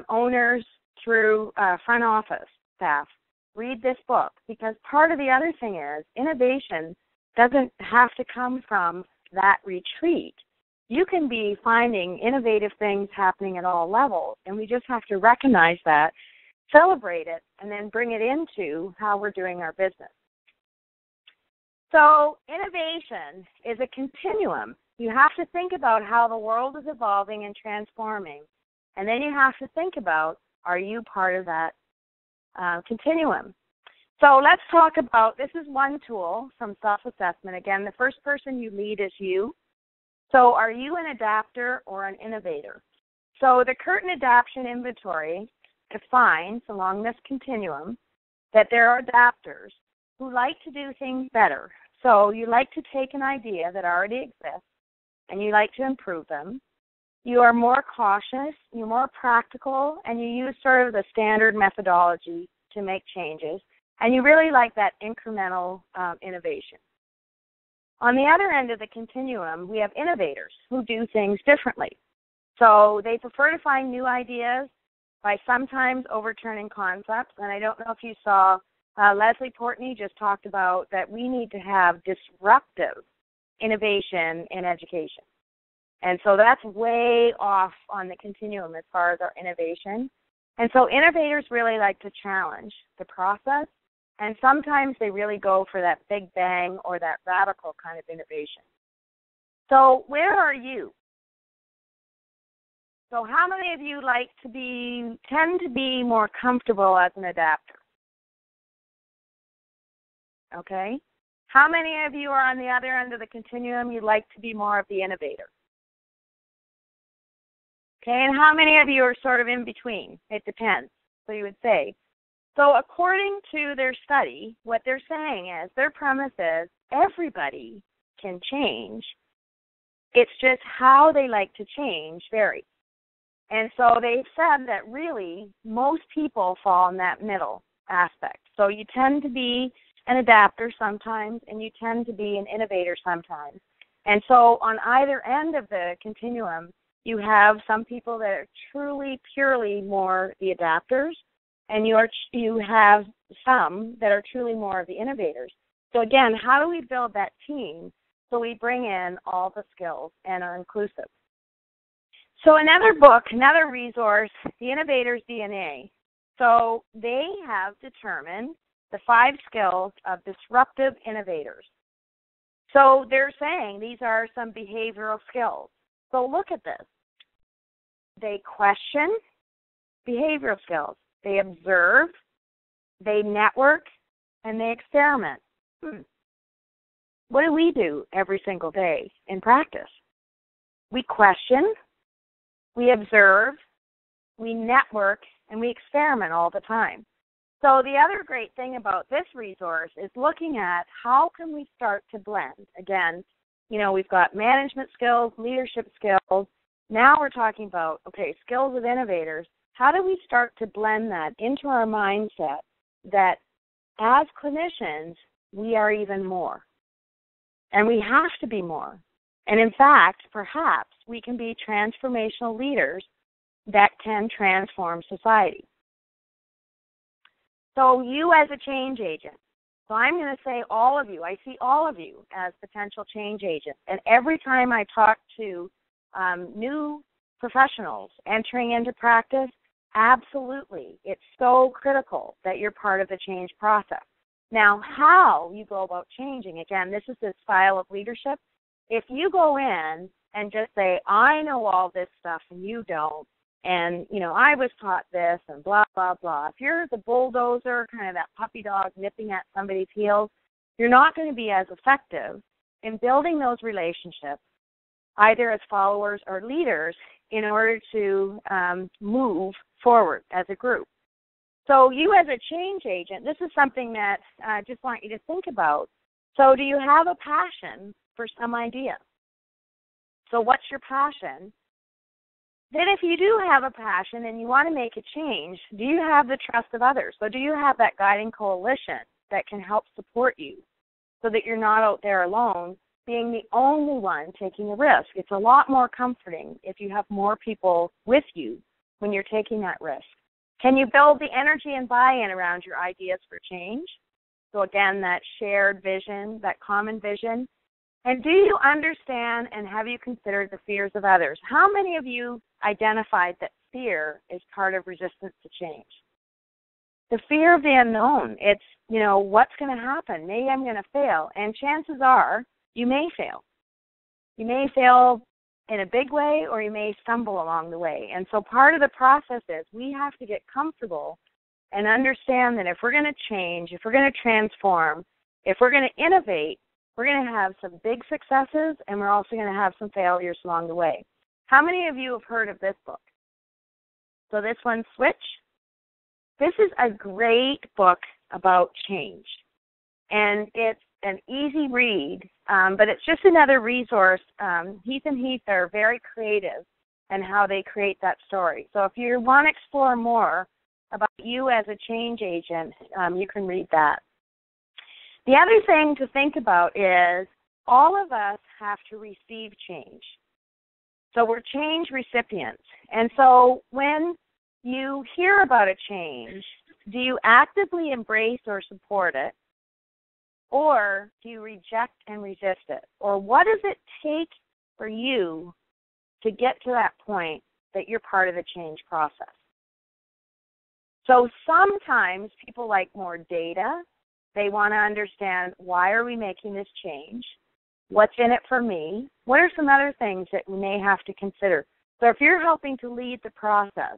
owners through front office staff, read this book, because part of the other thing is innovation doesn't have to come from that retreat. You can be finding innovative things happening at all levels, and we just have to recognize that, celebrate it, and then bring it into how we're doing our business. So innovation is a continuum. You have to think about how the world is evolving and transforming, and then you have to think about, are you part of that continuum? So let's talk about, this is one tool from self-assessment. Again, the first person you lead is you. So are you an adapter or an innovator? So the Curtin Adaptation Inventory defines along this continuum that there are adapters who like to do things better. So you like to take an idea that already exists and you like to improve them. You are more cautious, you're more practical, and you use sort of the standard methodology to make changes. And you really like that incremental innovation. On the other end of the continuum, we have innovators who do things differently. So they prefer to find new ideas by sometimes overturning concepts. And I don't know if you saw, Leslie Portney just talked about that we need to have disruptive innovation in education. And so that's way off on the continuum as far as our innovation. And so innovators really like to challenge the process. And sometimes they really go for that big bang or that radical kind of innovation. So where are you? So how many of you tend to be more comfortable as an adapter? Okay. How many of you are on the other end of the continuum, you'd like to be more of the innovator? Okay, and how many of you are sort of in between? It depends. So you would say, so according to their study, what they're saying is, their premise is, everybody can change. It's just how they like to change varies. And so they've said that really most people fall in that middle aspect. So you tend to be an adapter sometimes, and you tend to be an innovator sometimes. And so on either end of the continuum, you have some people that are truly, purely more the adapters, and you have some that are truly more of the innovators. So again, how do we build that team so we bring in all the skills and are inclusive? So another book, another resource, The Innovator's DNA. So they have determined the 5 skills of disruptive innovators. So they're saying these are some behavioral skills. So look at this. They question, behavioral skills. They observe, they network, and they experiment. What do we do every single day in practice? We question, we observe, we network, and we experiment all the time. So the other great thing about this resource is looking at how can we start to blend. Again, we've got management skills, leadership skills. Now we're talking about, skills of innovators. How do we start to blend that into our mindset that as clinicians, we are even more? And we have to be more. And in fact, perhaps we can be transformational leaders that can transform society. So you as a change agent. So I'm going to say all of you. I see all of you as potential change agents. And every time I talk to new professionals entering into practice, absolutely, it's so critical that you're part of the change process. Now, how you go about changing, again, this is the style of leadership. If you go in and just say, I know all this stuff and you don't, and, I was taught this and blah, blah, blah. If you're the bulldozer, kind of that puppy dog nipping at somebody's heels, you're not going to be as effective in building those relationships, either as followers or leaders, in order to move forward as a group. So you as a change agent, this is something that I just want you to think about. So do you have a passion for some idea. So what's your passion? Then if you do have a passion and you want to make a change, do you have the trust of others? So do you have that guiding coalition that can help support you so that you're not out there alone, being the only one taking a risk? It's a lot more comforting if you have more people with you when you're taking that risk. Can you build the energy and buy-in around your ideas for change? So again, that shared vision, that common vision. And do you understand and have you considered the fears of others? How many of you identified that fear is part of resistance to change? The fear of the unknown. It's, what's going to happen? Maybe I'm going to fail. And chances are you may fail. You may fail in a big way or you may stumble along the way. And so part of the process is we have to get comfortable and understand that if we're going to change, if we're going to transform, if we're going to innovate, we're going to have some big successes, and we're also going to have some failures along the way. How many of you have heard of this book? So this one, Switch. This is a great book about change. And it's an easy read, but it's just another resource. Heath and Heath are very creative in how they create that story. So if you want to explore more about you as a change agent, you can read that. The other thing to think about is all of us have to receive change. So we're change recipients. And so when you hear about a change, do you actively embrace or support it? Or do you reject and resist it? Or what does it take for you to get to that point that you're part of the change process? So sometimes people like more data. They want to understand, why are we making this change? What's in it for me? What are some other things that we may have to consider? So if you're helping to lead the process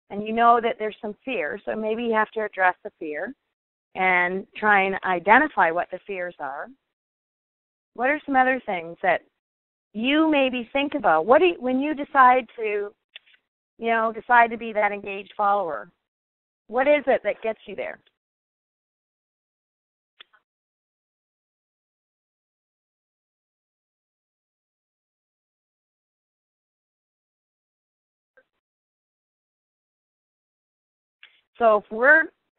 and you know that there's some fear, so maybe you have to address the fear and try and identify what the fears are. What are some other things that you maybe think about? When you decide to be that engaged follower, what is it that gets you there? So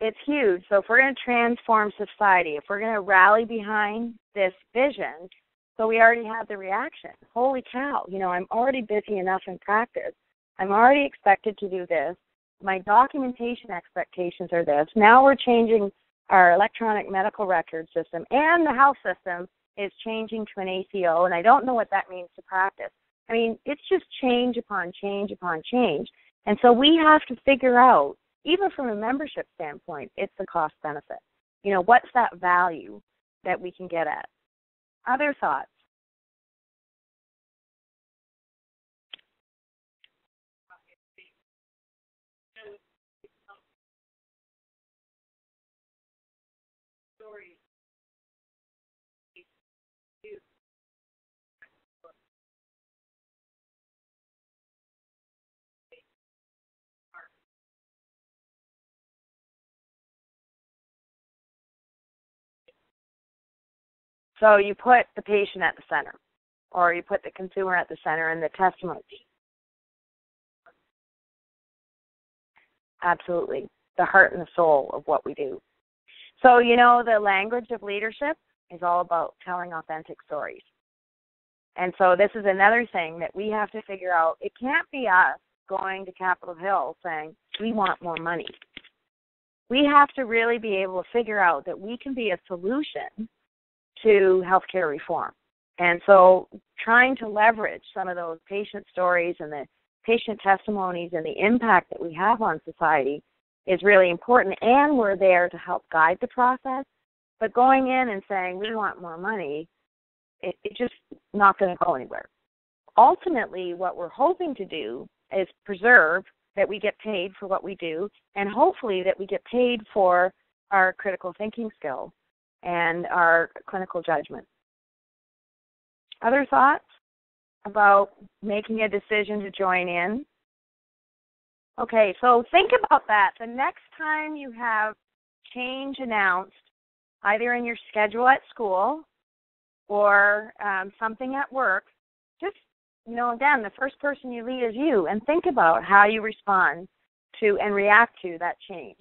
it's huge. So if we're going to transform society, if we're going to rally behind this vision, so we already have the reaction. Holy cow, I'm already busy enough in practice. I'm already expected to do this. My documentation expectations are this. Now we're changing our electronic medical record system, and the health system is changing to an ACO, and I don't know what that means to practice. I mean, it's just change upon change upon change. And so we have to figure out, even from a membership standpoint, it's the cost benefit. What's that value that we can get at? Other thoughts? So you put the patient at the center, or you put the consumer at the center and the testimony. Absolutely. The heart and the soul of what we do. So, the language of leadership is all about telling authentic stories. And so this is another thing that we have to figure out. It can't be us going to Capitol Hill saying, we want more money. We have to really be able to figure out that we can be a solution to healthcare reform. And so trying to leverage some of those patient stories and the patient testimonies and the impact that we have on society is really important, and we're there to help guide the process. But going in and saying, we want more money, it's just not going to go anywhere. Ultimately, what we're hoping to do is preserve that we get paid for what we do, and hopefully that we get paid for our critical thinking skills and our clinical judgment. Other thoughts about making a decision to join in? Okay, so think about that. The next time you have change announced, either in your schedule at school or something at work, just, again, the first person you lead is you, and think about how you respond to and react to that change.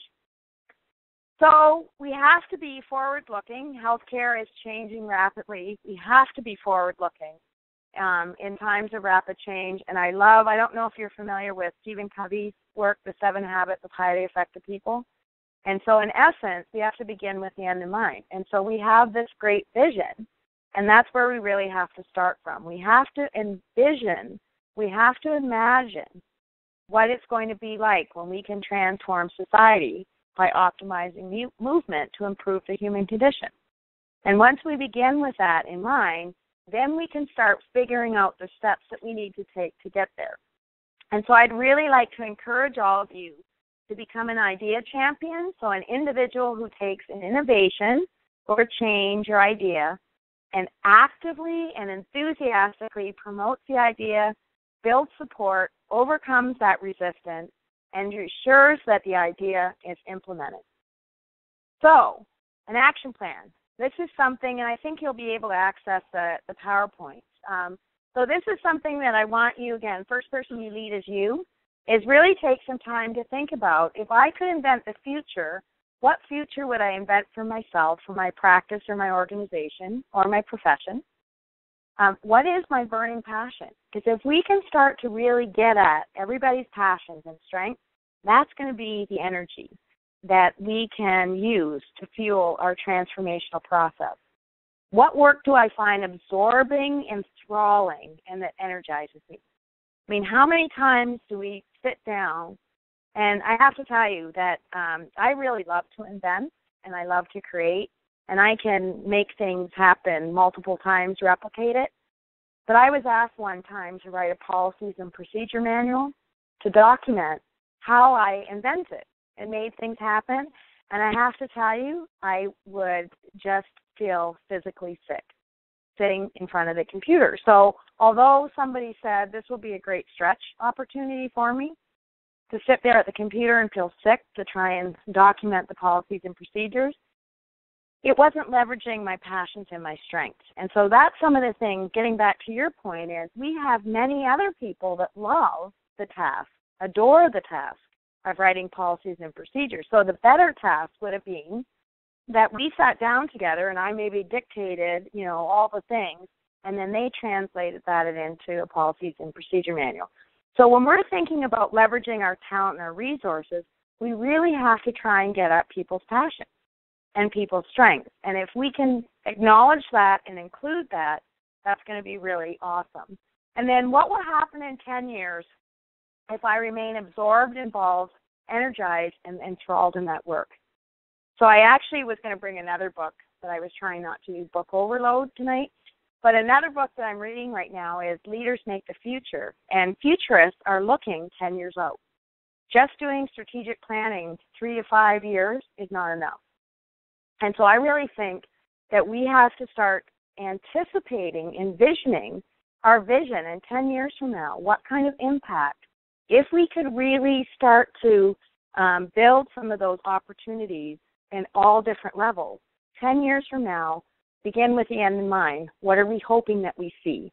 So we have to be forward-looking. Healthcare is changing rapidly. We have to be forward-looking in times of rapid change. And I don't know if you're familiar with Stephen Covey's work, The 7 Habits of Highly Effective People. And so in essence, we have to begin with the end in mind. And so we have this great vision, and that's where we really have to start from. We have to envision, we have to imagine what it's going to be like when we can transform society by optimizing movement to improve the human condition. And once we begin with that in mind, then we can start figuring out the steps that we need to take to get there. And so I'd really like to encourage all of you to become an idea champion, so an individual who takes an innovation or change or idea and actively and enthusiastically promotes the idea, builds support, overcomes that resistance, and ensures that the idea is implemented. So, an action plan. This is something, and I think you'll be able to access the PowerPoint. So this is something that I want you, again, first person you lead is you, is really take some time to think about, if I could invent the future, what future would I invent for myself, for my practice or my organization or my profession? What is my burning passion? Because if we can start to really get at everybody's passions and strengths, that's going to be the energy that we can use to fuel our transformational process. What work do I find absorbing, enthralling, and that energizes me? I mean, how many times do we sit down? And I have to tell you that I really love to invent, and I love to create, and I can make things happen multiple times, replicate it. But I was asked one time to write a policies and procedure manual to document how I invented and made things happen. And I have to tell you, I would just feel physically sick sitting in front of the computer. So although somebody said this will be a great stretch opportunity for me to sit there at the computer and feel sick to try and document the policies and procedures, it wasn't leveraging my passions and my strengths. And so that's some of the things, getting back to your point, is we have many other people that love the task, adore the task of writing policies and procedures. So the better task would have been that we sat down together and I maybe dictated, all the things, and then they translated that into a policies and procedure manual. So when we're thinking about leveraging our talent and our resources, we really have to try and get at people's passions and people's strengths. And if we can acknowledge that and include that, that's going to be really awesome. And then what will happen in 10 years if I remain absorbed, involved, energized, and enthralled in that work? So I actually was going to bring another book, but I was trying not to use book overload tonight. But another book that I'm reading right now is Leaders Make the Future, and futurists are looking 10 years out. Just doing strategic planning 3 to 5 years is not enough. And so I really think that we have to start anticipating, envisioning our vision in 10 years from now, what kind of impact, if we could really start to build some of those opportunities in all different levels. 10 years from now, begin with the end in mind. What are we hoping that we see?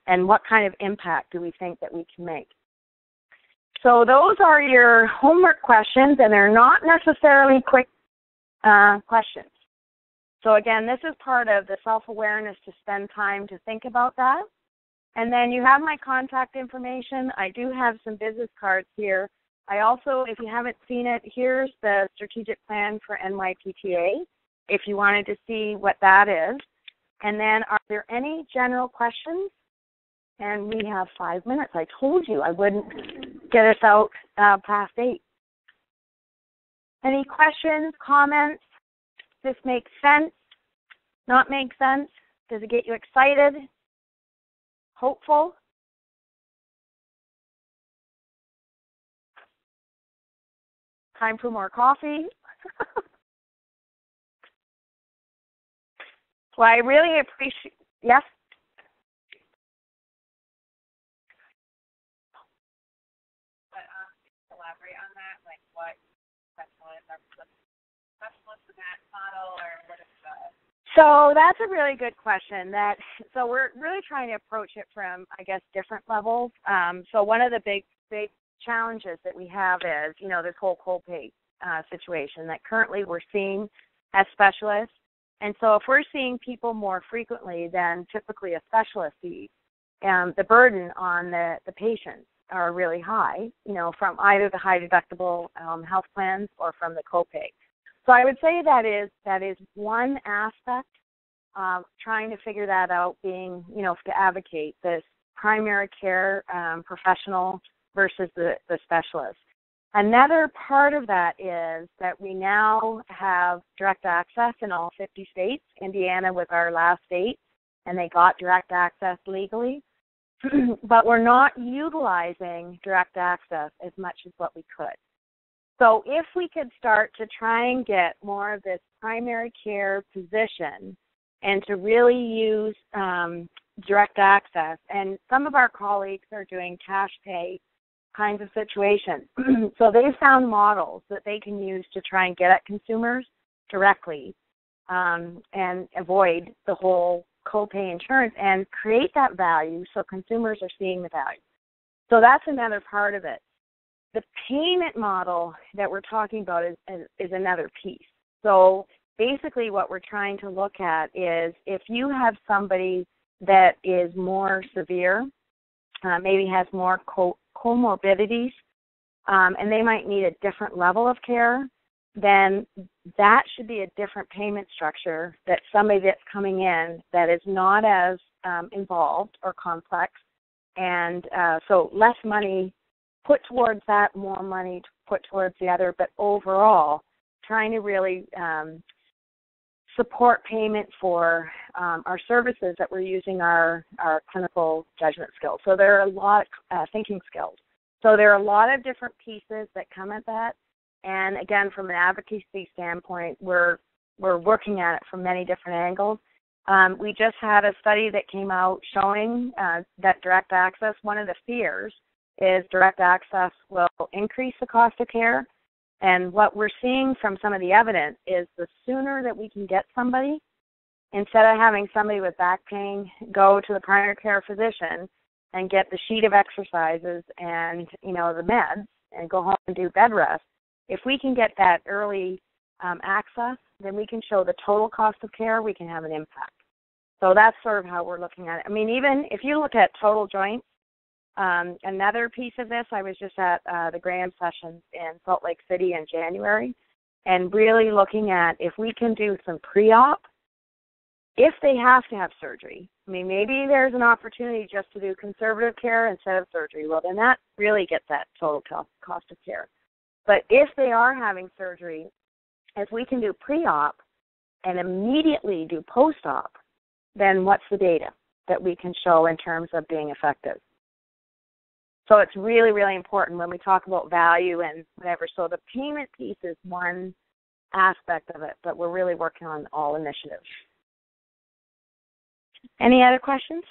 And what kind of impact do we think that we can make? So those are your homework questions, and they're not necessarily quick questions. So again, this is part of the self-awareness to spend time to think about that. And then you have my contact information. I do have some business cards here. I also, if you haven't seen it, here's the strategic plan for NYPTA, if you wanted to see what that is. And then are there any general questions? And we have 5 minutes. I told you I wouldn't get us out past 8. Any questions, comments? Does this make sense? Not make sense? Does it get you excited? Hopeful? Time for more coffee? Well, I really appreciate, yes? But elaborate on that, like what specialists in that model, or what is the So that's a really good question. So we're really trying to approach it from, I guess, different levels. So one of the big challenges that we have is, this whole copay situation that currently we're seeing as specialists. And so if we're seeing people more frequently than typically a specialist sees, the burden on the patients are really high, from either the high deductible health plans or from the copay. So I would say that is one aspect of trying to figure that out, being, to advocate this primary care professional versus the specialist. Another part of that is that we now have direct access in all 50 states. Indiana was our last state, and they got direct access legally. But we're not utilizing direct access as much as what we could. So if we could start to try and get more of this primary care position and to really use direct access, and some of our colleagues are doing cash pay kinds of situations. So they've found models that they can use to try and get at consumers directly and avoid the whole copay insurance and create that value so consumers are seeing the value. So that's another part of it. The payment model that we're talking about is another piece. So basically what we're trying to look at is if you have somebody that is more severe, maybe has more comorbidities, and they might need a different level of care, then that should be a different payment structure that somebody that's coming in that is not as involved or complex, and so less money put towards that, more money put towards the other, but overall trying to really support payment for our services that we're using our clinical judgment skills. So there are a lot of thinking skills. So there are a lot of different pieces that come at that. And again, from an advocacy standpoint, we're working at it from many different angles. We just had a study that came out showing that direct access, one of the fears is direct access will increase the cost of care. And what we're seeing from some of the evidence is the sooner that we can get somebody, instead of having somebody with back pain go to the primary care physician and get the sheet of exercises and, the meds and go home and do bed rest, if we can get that early access, then we can show the total cost of care, we can have an impact. So that's sort of how we're looking at it. I mean, even if you look at total joints, another piece of this, I was just at the Graham sessions in Salt Lake City in January, and really looking at if we can do some pre-op, if they have to have surgery. I mean, maybe there's an opportunity just to do conservative care instead of surgery. Well, then that really gets that total cost of care. But if they are having surgery, if we can do pre-op and immediately do post-op, then what's the data that we can show in terms of being effective? So it's really, really important when we talk about value and whatever. So the payment piece is one aspect of it, but we're really working on all initiatives. Any other questions?